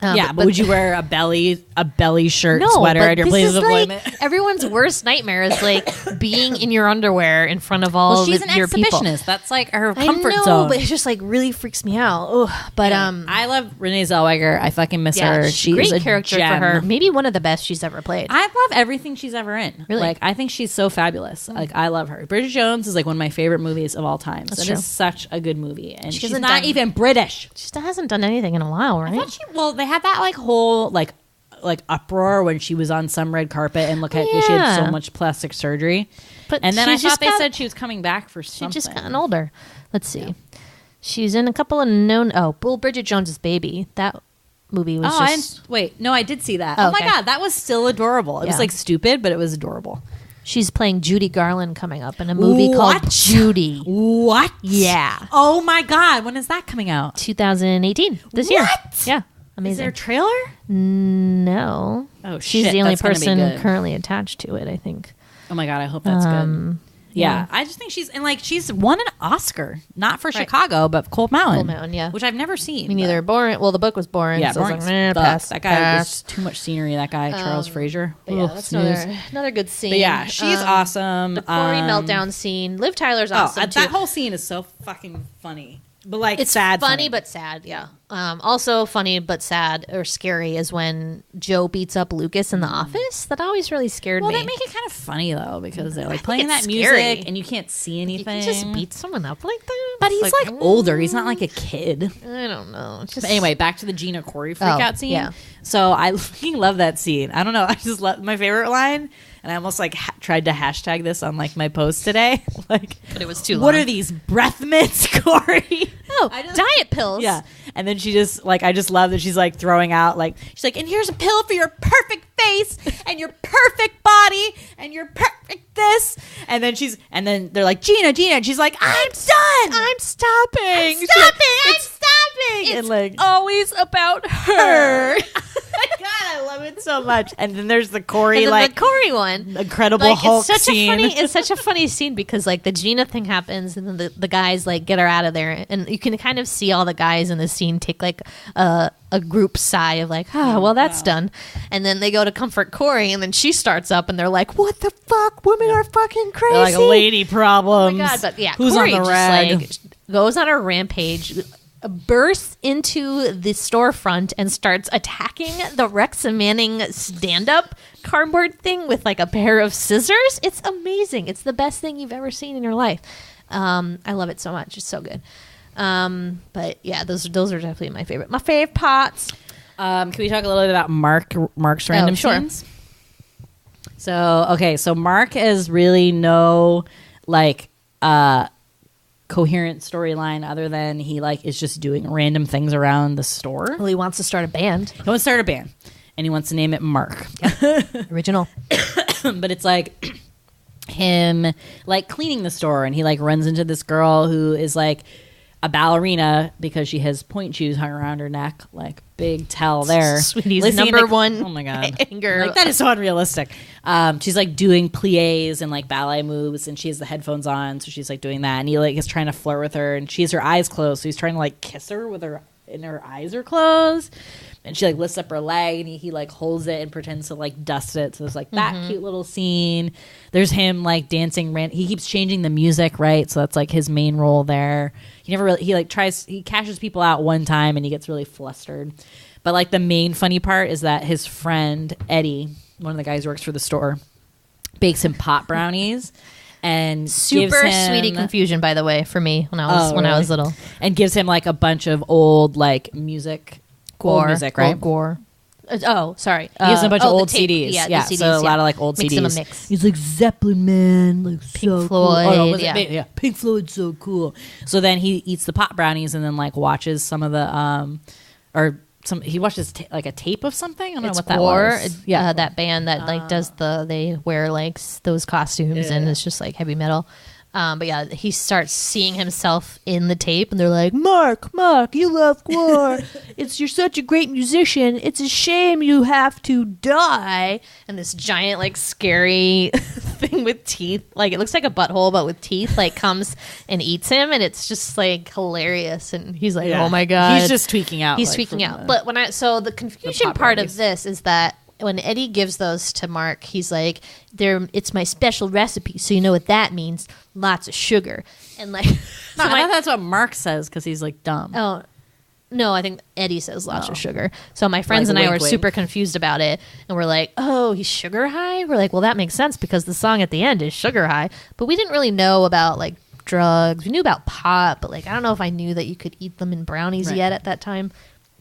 Speaker 6: Yeah, but would you wear a belly shirt sweater
Speaker 7: but
Speaker 6: at your
Speaker 7: this
Speaker 6: place
Speaker 7: is
Speaker 6: of employment?
Speaker 7: like everyone's worst nightmare is like being in your underwear in front of all
Speaker 6: Well, she's
Speaker 7: of
Speaker 6: an
Speaker 7: your people.
Speaker 6: exhibitionist. That's like her
Speaker 7: I
Speaker 6: comfort
Speaker 7: know,
Speaker 6: zone.
Speaker 7: but it just like really freaks me out. Ugh. But
Speaker 6: I love Rene Zellweger. I fucking miss
Speaker 7: yeah,
Speaker 6: her.
Speaker 7: she's
Speaker 6: She's
Speaker 7: great
Speaker 6: a
Speaker 7: character
Speaker 6: gem.
Speaker 7: for her. Maybe one of the best she's ever played.
Speaker 6: I love everything she's ever in.
Speaker 7: Really?
Speaker 6: Like, I think she's so fabulous. Like, I love her. Bridget Jones is like one of my favorite movies of all time.
Speaker 7: That's
Speaker 6: It
Speaker 7: true.
Speaker 6: is such a good movie, and
Speaker 7: She
Speaker 6: she's
Speaker 7: hasn't
Speaker 6: not
Speaker 7: done-
Speaker 6: even British.
Speaker 7: She still hasn't done anything in a while, right?
Speaker 6: I thought well, they had that like whole like uproar when she was on some red carpet and look at she had so
Speaker 7: Yeah.
Speaker 6: much plastic surgery.
Speaker 7: But
Speaker 6: And then I
Speaker 7: she's
Speaker 6: thought
Speaker 7: just
Speaker 6: they
Speaker 7: got-
Speaker 6: said she was coming back for
Speaker 7: She's
Speaker 6: something.
Speaker 7: just gotten older. Let's see. She's in a couple of known. Oh, Bull Bridget Jones's Baby. That movie was
Speaker 6: Oh,
Speaker 7: just.
Speaker 6: wait, no, I did see that.
Speaker 7: Oh,
Speaker 6: Oh, my
Speaker 7: okay.
Speaker 6: god, that was still adorable. It was
Speaker 7: Yeah.
Speaker 6: like stupid, but it was adorable.
Speaker 7: She's playing Judy Garland coming up in a movie
Speaker 6: What?
Speaker 7: called Judy.
Speaker 6: What?
Speaker 7: Yeah.
Speaker 6: Oh my god, when is that coming out?
Speaker 7: 2018 this year.
Speaker 6: What?
Speaker 7: Yeah,
Speaker 6: Is
Speaker 7: amazing.
Speaker 6: there a trailer?
Speaker 7: No.
Speaker 6: Oh,
Speaker 7: She's
Speaker 6: shit,
Speaker 7: the only
Speaker 6: that's gonna be
Speaker 7: person
Speaker 6: good.
Speaker 7: currently attached to it, I think.
Speaker 6: Oh my god, I hope that's good. Yeah, I just think she's she's won an Oscar, not for Chicago, but Cold Mountain.
Speaker 7: Cold Mountain, yeah.
Speaker 6: which I've never seen.
Speaker 7: Me neither. Boring. Well, the book was boring.
Speaker 6: Yeah,
Speaker 7: so I was
Speaker 6: boring.
Speaker 7: like,
Speaker 6: Fuck.
Speaker 7: pass.
Speaker 6: That guy
Speaker 7: pass.
Speaker 6: was too much scenery. That guy, Charles Fraser.
Speaker 7: But yeah,
Speaker 6: Ugh,
Speaker 7: that's
Speaker 6: snooze.
Speaker 7: another good scene.
Speaker 6: But yeah, she's awesome.
Speaker 7: The Corey meltdown scene. Liv Tyler's awesome too.
Speaker 6: that whole scene is so fucking funny, but like
Speaker 7: It's
Speaker 6: sad,
Speaker 7: funny but sad. Yeah. Also funny but sad or scary is when Joe beats up Lucas in the office. That always really scared
Speaker 6: Well,
Speaker 7: me.
Speaker 6: they make it kind of funny though because they're like
Speaker 7: think
Speaker 6: playing
Speaker 7: it's
Speaker 6: that
Speaker 7: scary.
Speaker 6: music and you can't see
Speaker 7: you
Speaker 6: anything.
Speaker 7: can just beat someone up like that.
Speaker 6: But he's
Speaker 7: It's
Speaker 6: like older. He's not like a kid.
Speaker 7: I don't know. It's just
Speaker 6: But anyway, back to the Gina Corey freakout scene.
Speaker 7: yeah.
Speaker 6: So I fucking love that scene. I don't know. I just love my favorite line, and I almost like tried to hashtag this on like my post today. Like,
Speaker 7: But it was too
Speaker 6: what
Speaker 7: long.
Speaker 6: are these breath mints, Corey?
Speaker 7: Oh, diet pills.
Speaker 6: Yeah. And then she just like I just love that she's like throwing out like she's like, and here's a pill for your perfect face and your perfect body and your perfect this. And then they're like, Gina, and she's like, I'm done.
Speaker 7: I'm stopping.
Speaker 6: I'm stopping. I'm stopping.
Speaker 7: It's
Speaker 6: And like
Speaker 7: always about her.
Speaker 6: my god, I love it so much. And then there's the Corey
Speaker 7: And then
Speaker 6: like
Speaker 7: the Corey one.
Speaker 6: Incredible
Speaker 7: Like
Speaker 6: Hulk
Speaker 7: it's such
Speaker 6: scene.
Speaker 7: it's such a funny scene because like the Gina thing happens and then the guys like get her out of there and you can kind of see all the guys in the scene take like a group sigh of like, oh well that's done. And then they go to comfort Corey and then she starts up and they're like, what the fuck? Women are fucking crazy.
Speaker 6: They're like lady problems.
Speaker 7: Oh my god, but yeah,
Speaker 6: who's
Speaker 7: Corey
Speaker 6: on the
Speaker 7: just
Speaker 6: rag?
Speaker 7: like goes on a rampage, bursts into the storefront and starts attacking the Rex Manning stand-up cardboard thing with like a pair of scissors. It's amazing. It's the best thing you've ever seen in your life. I love it so much. It's so good. But yeah, those are definitely my favorite. My fave parts.
Speaker 6: Can we talk a little bit about Mark's random
Speaker 7: sure.
Speaker 6: scenes? So Mark is really no like coherent storyline other than he like is just doing random things around the store.
Speaker 7: Well, he wants to start a band.
Speaker 6: He wants to start a band and he wants to name it Mark.
Speaker 7: Original.
Speaker 6: But it's like him like cleaning the store and he like runs into this girl who is like a ballerina because she has point shoes hung around her neck, like big tell there.
Speaker 7: Sweetie's
Speaker 6: Listening
Speaker 7: number
Speaker 6: to-
Speaker 7: one
Speaker 6: Oh my god,
Speaker 7: anger.
Speaker 6: Like, that is so unrealistic. She's like doing plies and like ballet moves, and she has the headphones on, so she's like doing that. And he like is trying to flirt with her, and she has her eyes closed, so he's trying to like kiss her with her eyes are closed. And she like lifts up her leg and he like holds it and pretends to like dust it. So there's like that cute little scene. There's him like dancing. He keeps changing the music, right? So that's like his main role there. He cashes people out one time and he gets really flustered. But like the main funny part is that his friend Eddie, one of the guys who works for the store, bakes him pot brownies. And
Speaker 7: Super
Speaker 6: gives him,
Speaker 7: sweetie confusion, by the way, for me when I was little.
Speaker 6: and gives him like a bunch of old like music. Old music, right?
Speaker 7: Gore. Sorry.
Speaker 6: Using a bunch of old
Speaker 7: the tape.
Speaker 6: CDs.
Speaker 7: Yeah,
Speaker 6: Yeah,
Speaker 7: the CDs,
Speaker 6: so a lot of like old
Speaker 7: Mix
Speaker 6: CDs.
Speaker 7: them a mix.
Speaker 6: He's like Zeppelin, man, like so
Speaker 7: Floyd,
Speaker 6: cool. Oh, was
Speaker 7: yeah.
Speaker 6: it? Yeah, Pink Floyd's so cool. So then he eats the pot brownies and then like watches some of the he watches like a tape of something. I don't know what that was.
Speaker 7: Yeah, that band that like does they wear like those costumes and it's just like heavy metal. But yeah, he starts seeing himself in the tape, and they're like, Mark, you love Gore. You're such a great musician. It's a shame you have to die. And this giant, like, scary thing with teeth, like it looks like a butthole, but with teeth, like comes and eats him, and it's just like hilarious. And he's like, oh my god,
Speaker 6: he's just tweaking out.
Speaker 7: He's tweaking out. But the confusion part of this is that when Eddie gives those to Mark, he's like, it's my special recipe, so you know what that means. Lots of sugar. And like,
Speaker 6: I thought that's what Mark says because he's like dumb.
Speaker 7: Oh, no, I think Eddie says lots of sugar. So my friends
Speaker 6: Like,
Speaker 7: and I
Speaker 6: wink,
Speaker 7: were
Speaker 6: wink.
Speaker 7: super confused about it. And we're like, oh, he's sugar high? We're like, well, that makes sense because the song at the end is sugar high. But we didn't really know about like drugs. We knew about pot, but like, I don't know if I knew that you could eat them in brownies yet at that time.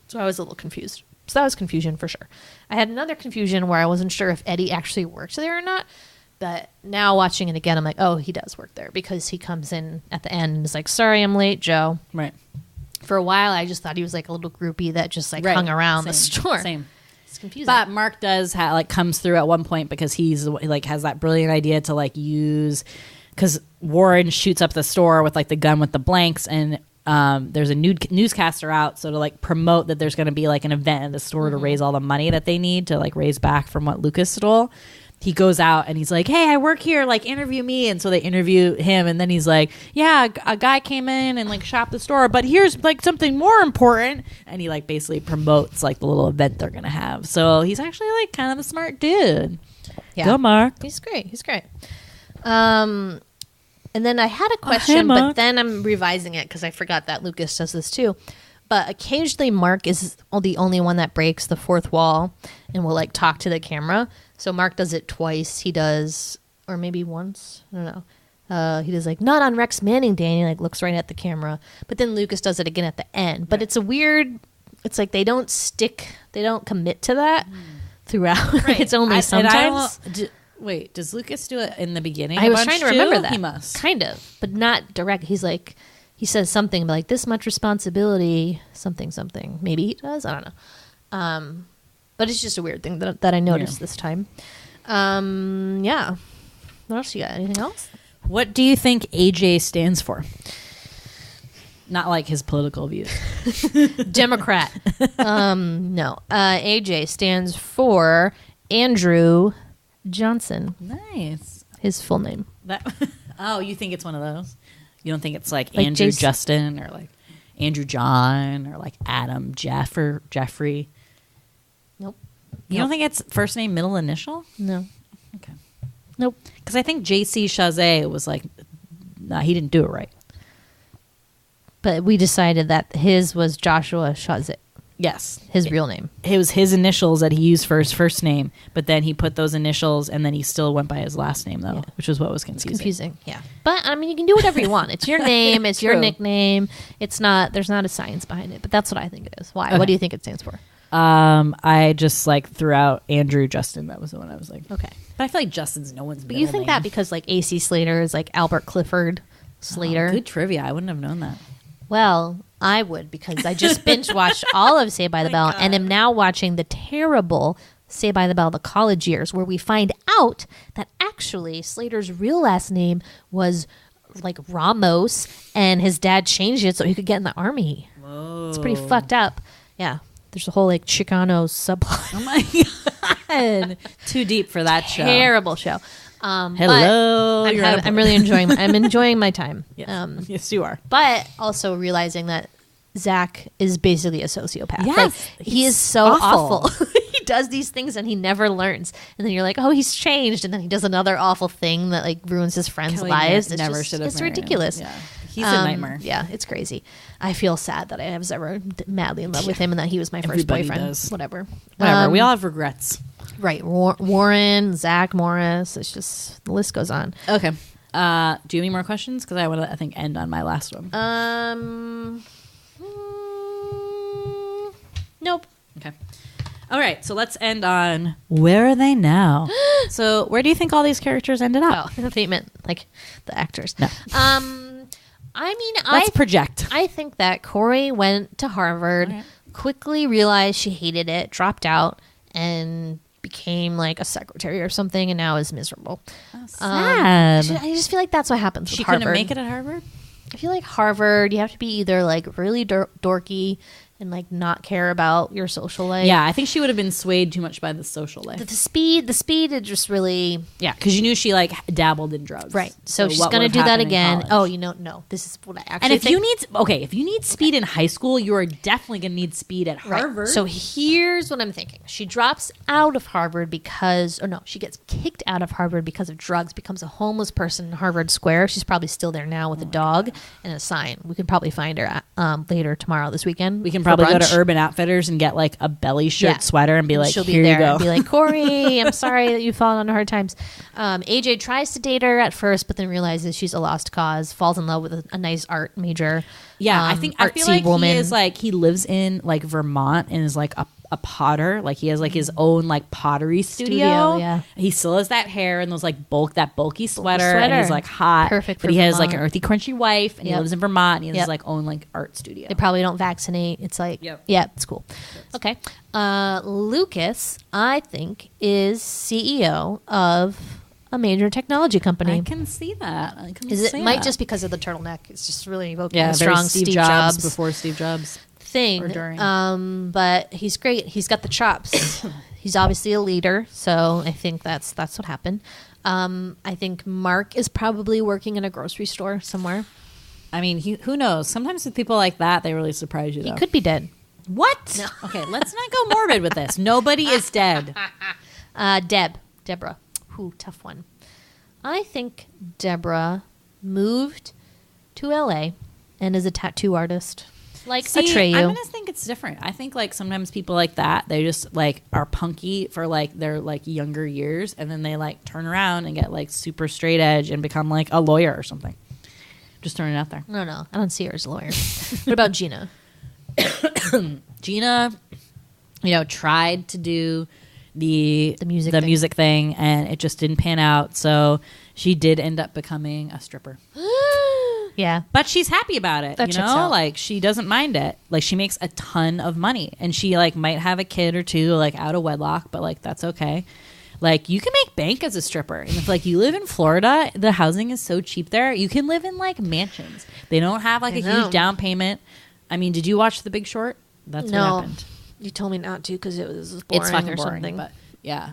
Speaker 7: So I was a little confused. So that was confusion for sure. I had another confusion where I wasn't sure if Eddie actually worked there or not. But now watching it again, I'm like, oh, he does work there because he comes in at the end and is like, sorry, I'm late, Joe.
Speaker 6: Right.
Speaker 7: For a while, I just thought he was like a little groupie that just like hung around the store.
Speaker 6: Same.
Speaker 7: It's confusing.
Speaker 6: But Mark does like comes through at one point because he's like has that brilliant idea to like use because Warren shoots up the store with like the gun with the blanks and there's a newscaster out, so to like promote that there's going to be like an event at the store to raise all the money that they need to like raise back from what Lucas stole. He goes out and he's like, hey, I work here, like interview me. And so they interview him and then he's like, yeah, a guy came in and like shopped the store, but here's like something more important. And he like basically promotes like the little event they're going to have. So he's actually like kind of a smart dude.
Speaker 7: Yeah.
Speaker 6: Go Mark.
Speaker 7: He's great. And then I had a question, but then I'm revising it because I forgot that Lucas does this too. But occasionally Mark is the only one that breaks the fourth wall and will like talk to the camera. So Mark does it twice. He does, or maybe once. I don't know. He does like, not on Rex Manning Day, and he like looks right at the camera. But then Lucas does it again at the end. But it's a weird, it's like they don't commit to that throughout.
Speaker 6: Right.
Speaker 7: It's only sometimes.
Speaker 6: Wait, does Lucas do it in the beginning?
Speaker 7: I was trying to remember that.
Speaker 6: He must.
Speaker 7: Kind of, but not direct. He's like, he says something like this much responsibility, something. Maybe he does. I don't know. But it's just a weird thing that I noticed this time. Yeah. What else you got? Anything else?
Speaker 6: What do you think AJ stands for? Not like his political views.
Speaker 7: Democrat. No. AJ stands for Andrew Johnson.
Speaker 6: Nice.
Speaker 7: His full name.
Speaker 6: Oh, you think it's one of those? You don't think it's like
Speaker 7: Like
Speaker 6: Andrew
Speaker 7: Jason.
Speaker 6: Justin or like Andrew John or like Adam Jeff or Jeffrey?
Speaker 7: Nope.
Speaker 6: You don't think it's first name, middle initial?
Speaker 7: No.
Speaker 6: Okay.
Speaker 7: Nope.
Speaker 6: Because I think JC Chazé was like, nah, he didn't do it right.
Speaker 7: But we decided that his was Joshua Chazet.
Speaker 6: Yes.
Speaker 7: His real name.
Speaker 6: It was his initials that he used for his first name, but then he put those initials and then he still went by his last name, though, which is what was confusing.
Speaker 7: Yeah. But, I mean, you can do whatever you want. It's your name. It's your
Speaker 6: True.
Speaker 7: nickname. There's not a science behind it. But that's what I think it is. Why?
Speaker 6: Okay.
Speaker 7: What do you think it stands for?
Speaker 6: I just like threw out Andrew Justin. That was the one I was like,
Speaker 7: Okay.
Speaker 6: But I feel like Justin's no one's.
Speaker 7: But you think that because, like, A.C. Slater is like Albert Clifford Slater.
Speaker 6: Good trivia. I wouldn't have known that.
Speaker 7: Well, I would because I just binge watched all of Saved by the Bell and am now watching the terrible Saved by the Bell, the college years, where we find out that actually Slater's real last name was like Ramos and his dad changed it so he could get in the army. Whoa. It's pretty fucked up. Yeah. There's a whole like Chicano subplot.
Speaker 6: Oh my God. Too deep for that show.
Speaker 7: Terrible show.
Speaker 6: Hello.
Speaker 7: I'm really enjoying I'm enjoying my time.
Speaker 6: Yes. Yes, you are.
Speaker 7: But also realizing that Zach is basically a sociopath.
Speaker 6: Yes,
Speaker 7: Like, he is so
Speaker 6: awful.
Speaker 7: awful. He does these things and he never learns. And then you're like, oh, he's changed. And then he does another awful thing that like ruins his friends'
Speaker 6: Kelly
Speaker 7: lives. It's
Speaker 6: never
Speaker 7: just-
Speaker 6: should have
Speaker 7: It's
Speaker 6: married him.
Speaker 7: ridiculous.
Speaker 6: Yeah. He's a nightmare.
Speaker 7: Yeah, it's crazy. I feel sad that I was ever madly in love with him and that he was my first
Speaker 6: Everybody
Speaker 7: boyfriend.
Speaker 6: does.
Speaker 7: Whatever.
Speaker 6: We all have regrets.
Speaker 7: Right. Warren, Zach Morris. It's just, the list goes on.
Speaker 6: Okay. Do you have any more questions? Because I want to, I think, end on my last one.
Speaker 7: Nope.
Speaker 6: Okay. All right, so let's end on where are they now? So where do you think all these characters ended up?
Speaker 7: Oh, they meant like the actors.
Speaker 6: No.
Speaker 7: I mean,
Speaker 6: Let's project.
Speaker 7: I think that Corey went to Harvard, quickly realized she hated it, dropped out, and became like a secretary or something, and now is miserable.
Speaker 6: Sad.
Speaker 7: I just feel like that's what happens with
Speaker 6: She
Speaker 7: Harvard.
Speaker 6: couldn't make it at Harvard?
Speaker 7: I feel like Harvard, you have to be either like really dorky and like not care about your social life.
Speaker 6: Yeah, I think she would have been swayed too much by the social life.
Speaker 7: The speed is just really...
Speaker 6: Yeah, because you knew she like dabbled in drugs.
Speaker 7: Right. So she's
Speaker 6: what
Speaker 7: going to
Speaker 6: would
Speaker 7: do
Speaker 6: have
Speaker 7: that
Speaker 6: happened in
Speaker 7: again.
Speaker 6: college?
Speaker 7: Oh, you know, no. This is what I actually
Speaker 6: And if
Speaker 7: think.
Speaker 6: if you need speed in high school, you are definitely going to need speed at
Speaker 7: Right.
Speaker 6: Harvard.
Speaker 7: So here's what I'm thinking. She drops out of Harvard she gets kicked out of Harvard because of drugs, becomes a homeless person in Harvard Square. She's probably still there now with a dog and a sign. We could probably find her later tomorrow this weekend.
Speaker 6: we can
Speaker 7: for
Speaker 6: probably go
Speaker 7: brunch.
Speaker 6: to Urban Outfitters and get like a belly shirt
Speaker 7: Yeah.
Speaker 6: sweater and be like,
Speaker 7: She'll
Speaker 6: here
Speaker 7: be there
Speaker 6: you go.
Speaker 7: and be like, Corey, I'm sorry that you've fallen on hard times. AJ tries to date her at first, but then realizes she's a lost cause, falls in love with a nice art major.
Speaker 6: Yeah, I feel like
Speaker 7: woman.
Speaker 6: he is like he lives in like Vermont and is like a potter. Like he has like his own like pottery studio.
Speaker 7: Yeah.
Speaker 6: He still has that hair and those like bulky sweater, and
Speaker 7: sweater.
Speaker 6: he's like hot.
Speaker 7: Perfect
Speaker 6: But
Speaker 7: for
Speaker 6: he has like an
Speaker 7: Vermont.
Speaker 6: earthy, crunchy wife, and he
Speaker 7: Yep.
Speaker 6: lives in Vermont. And he has
Speaker 7: Yep.
Speaker 6: his like own like art studio.
Speaker 7: They probably don't vaccinate. It's like,
Speaker 6: Yep.
Speaker 7: yeah, it's cool. Okay. Lucas, I think, is CEO of a major technology company.
Speaker 6: I can see that. I can
Speaker 7: Is
Speaker 6: see
Speaker 7: it might
Speaker 6: that.
Speaker 7: just because of the turtleneck? It's just really evoking
Speaker 6: yeah,
Speaker 7: a
Speaker 6: very
Speaker 7: strong Steve Jobs
Speaker 6: before Steve Jobs.
Speaker 7: thing.
Speaker 6: or during.
Speaker 7: But he's great. He's got the chops. He's obviously a leader, so I think that's what happened. I think Mark is probably working in a grocery store somewhere.
Speaker 6: I mean, who knows? Sometimes with people like that, they really surprise you.
Speaker 7: He
Speaker 6: Though.
Speaker 7: could be dead.
Speaker 6: What? No. Okay, let's not go morbid with this. Nobody is dead.
Speaker 7: Deborah. Ooh, tough one. I think Deborah moved to LA and is a tattoo artist. Like Atreyu.
Speaker 6: I'm gonna think it's different. I think like sometimes people like that, they just like are punky for like their like younger years, and then they like turn around and get like super straight edge and become like a lawyer or something. Just throwing it out there.
Speaker 7: No, I don't see her as a lawyer. What about Gina?
Speaker 6: Gina, tried to do the
Speaker 7: music
Speaker 6: thing, and it just didn't pan out. So she did end up becoming a stripper.
Speaker 7: Yeah.
Speaker 6: But she's happy about it,
Speaker 7: That
Speaker 6: you
Speaker 7: checks
Speaker 6: know?
Speaker 7: out.
Speaker 6: Like, she doesn't mind it. Like, she makes a ton of money. And she, like, might have a kid or two, like, out of wedlock, but, like, that's okay. Like, you can make bank as a stripper. And if, like, you live in Florida, the housing is so cheap there. You can live in, like, mansions. They don't have, like,
Speaker 7: I
Speaker 6: a
Speaker 7: know.
Speaker 6: huge down payment. I mean, did you watch The Big Short? That's what happened.
Speaker 7: You told me not to because it was boring
Speaker 6: It's fucking
Speaker 7: or
Speaker 6: boring,
Speaker 7: something.
Speaker 6: but, yeah.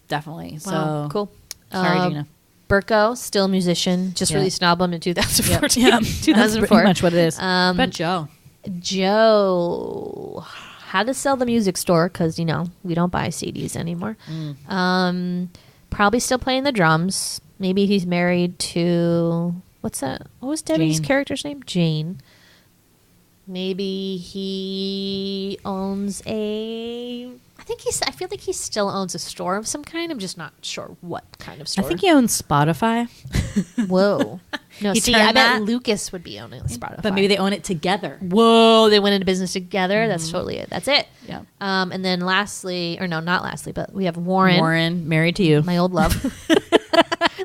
Speaker 6: Definitely.
Speaker 7: Wow,
Speaker 6: So,
Speaker 7: cool.
Speaker 6: Sorry, Gina.
Speaker 7: Berko, still a musician, just
Speaker 6: Yeah.
Speaker 7: released an album in 2014.
Speaker 6: Yeah, that's
Speaker 7: 2004.
Speaker 6: pretty much what it is. But Joe.
Speaker 7: Joe had to sell the music store because, we don't buy CDs anymore. Probably still playing the drums. Maybe he's married to, what's that? What was Debbie's
Speaker 6: Jane.
Speaker 7: character's name? Jane. Maybe he owns I feel like he still owns a store of some kind. I'm just not sure what kind of
Speaker 6: I
Speaker 7: store.
Speaker 6: think he owns Spotify.
Speaker 7: Whoa. No,
Speaker 6: He
Speaker 7: see,
Speaker 6: turned
Speaker 7: I bet
Speaker 6: that-
Speaker 7: Lucas would be owning Spotify.
Speaker 6: But maybe they own it together.
Speaker 7: Whoa, they went into business together. That's totally it. That's it.
Speaker 6: Yeah.
Speaker 7: And then lastly, or no, not lastly, but we have Warren,
Speaker 6: married to you.
Speaker 7: my old love.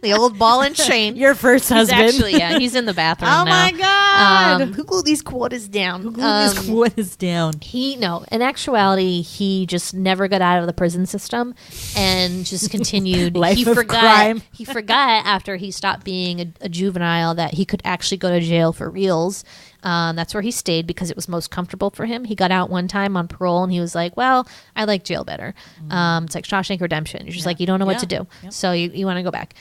Speaker 7: The old ball and chain.
Speaker 6: Your first
Speaker 7: He's
Speaker 6: husband.
Speaker 7: actually, he's in the bathroom
Speaker 6: Oh
Speaker 7: now.
Speaker 6: my God.
Speaker 7: Who glued these quotas down?
Speaker 6: What is down?
Speaker 7: In actuality, he just never got out of the prison system and just continued.
Speaker 6: Life
Speaker 7: he
Speaker 6: of
Speaker 7: forgot.
Speaker 6: crime.
Speaker 7: He forgot after he stopped being a juvenile that he could actually go to jail for reals. That's where he stayed because it was most comfortable for him. He got out one time on parole and he was like, well, I like jail better. It's like Shawshank Redemption. You're just like, you don't know what to do.
Speaker 6: Yep.
Speaker 7: So you want to go back.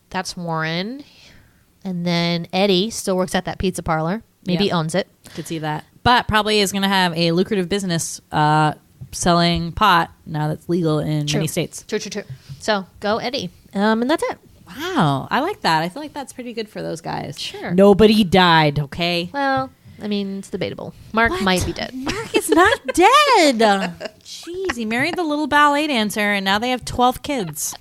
Speaker 7: That's Warren. And then Eddie still works at that pizza parlor. Maybe
Speaker 6: Yeah.
Speaker 7: owns it.
Speaker 6: Could see that. But probably is going to have a lucrative business selling pot now that's legal in many states.
Speaker 7: True. So go Eddie. And that's it.
Speaker 6: Wow. I like that. I feel like that's pretty good for those guys.
Speaker 7: Sure.
Speaker 6: Nobody died, okay?
Speaker 7: Well, I mean, it's debatable. Mark might be dead.
Speaker 6: Mark is not dead. Jeez, he married the little ballet dancer and now they have 12 kids.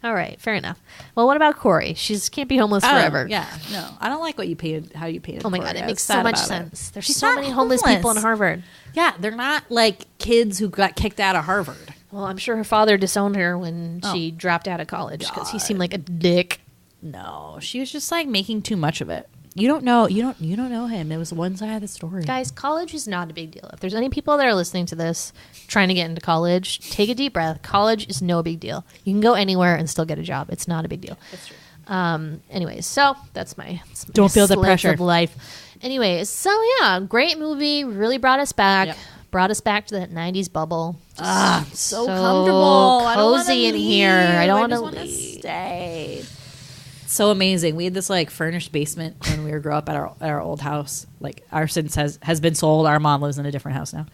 Speaker 7: All right, fair enough. Well, what about Corey? She's can't be homeless forever.
Speaker 6: Yeah, no, I don't like what you painted. How you painted.
Speaker 7: Oh my
Speaker 6: Corey.
Speaker 7: god, it
Speaker 6: I was
Speaker 7: makes so
Speaker 6: sad
Speaker 7: much
Speaker 6: about it.
Speaker 7: sense. There's
Speaker 6: She's
Speaker 7: so
Speaker 6: not
Speaker 7: many homeless people in
Speaker 6: homeless.
Speaker 7: Harvard.
Speaker 6: Yeah, they're not like kids who got kicked out of Harvard.
Speaker 7: Well, I'm sure her father disowned her when she dropped out of college because he seemed like a dick.
Speaker 6: No, she was just like making too much of it. You don't know him. It was one side of the story.
Speaker 7: Guys, college is not a big deal. If there's any people that are listening to this trying to get into college, take a deep breath. College is no big deal. You can go anywhere and still get a job. It's not a big deal.
Speaker 6: That's true.
Speaker 7: Anyways, so that's my
Speaker 6: Don't feel the
Speaker 7: slice
Speaker 6: pressure.
Speaker 7: of life. Anyways, so yeah, great movie. Really brought us back.
Speaker 6: Yep.
Speaker 7: Brought us back to that 90s bubble.
Speaker 6: So comfortable. I don't wanna
Speaker 7: cozy in here.
Speaker 6: leave.
Speaker 7: I don't
Speaker 6: just
Speaker 7: want to
Speaker 6: wanna
Speaker 7: leave.
Speaker 6: stay. So amazing. We had this like furnished basement when we were growing up at our old house. Like our since has been sold. Our mom lives in a different house now,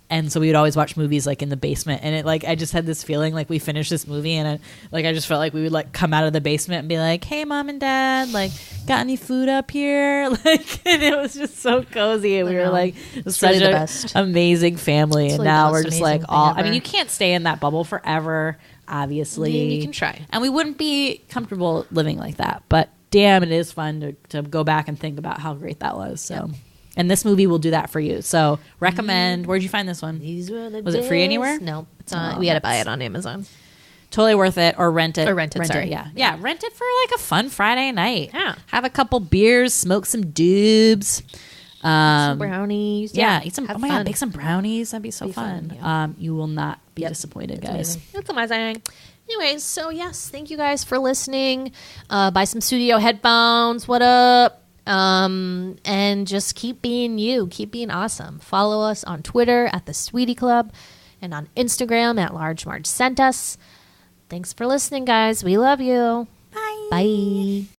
Speaker 6: and so we would always watch movies like in the basement. And it like I just had this feeling like we finished this movie and I just felt like we would like come out of the basement and be like, "Hey, mom and dad, like got any food up here?" Like, and it was just so cozy. And we were like such
Speaker 7: really the
Speaker 6: a
Speaker 7: best.
Speaker 6: amazing family.
Speaker 7: It's
Speaker 6: And
Speaker 7: really
Speaker 6: now
Speaker 7: the
Speaker 6: we're
Speaker 7: most
Speaker 6: just like
Speaker 7: amazing
Speaker 6: all.
Speaker 7: thing
Speaker 6: I mean,
Speaker 7: ever.
Speaker 6: you can't stay in that bubble forever. Obviously,
Speaker 7: I mean, you can try.
Speaker 6: and we wouldn't be comfortable living like that. But damn, it is fun to go back and think about how great that was. So, and this movie will do that for you. So, recommend. Where'd you find this one?
Speaker 7: These were the
Speaker 6: Was it free
Speaker 7: days.
Speaker 6: anywhere?
Speaker 7: No, it's
Speaker 6: Oh,
Speaker 7: on. We had to buy it on Amazon.
Speaker 6: Totally worth it, or rent it.
Speaker 7: Or rent it, sorry.
Speaker 6: Yeah, rent it for like a fun Friday night.
Speaker 7: Yeah.
Speaker 6: Have a couple beers, smoke some doobs.
Speaker 7: Some brownies.
Speaker 6: Yeah, eat some.
Speaker 7: have
Speaker 6: Oh my god,
Speaker 7: fun.
Speaker 6: bake some brownies. That'd be so
Speaker 7: Be
Speaker 6: fun.
Speaker 7: fun, yeah.
Speaker 6: You will not be
Speaker 7: Yep.
Speaker 6: disappointed,
Speaker 7: It's
Speaker 6: guys.
Speaker 7: amazing. It's amazing. Anyways, so yes, thank you guys for listening. Buy some studio headphones. What up? And just keep being you. Keep being awesome. Follow us on Twitter at the Sweetie Club and on Instagram at Large Marge Sent Us. Thanks for listening, guys. We love you. Bye. Bye.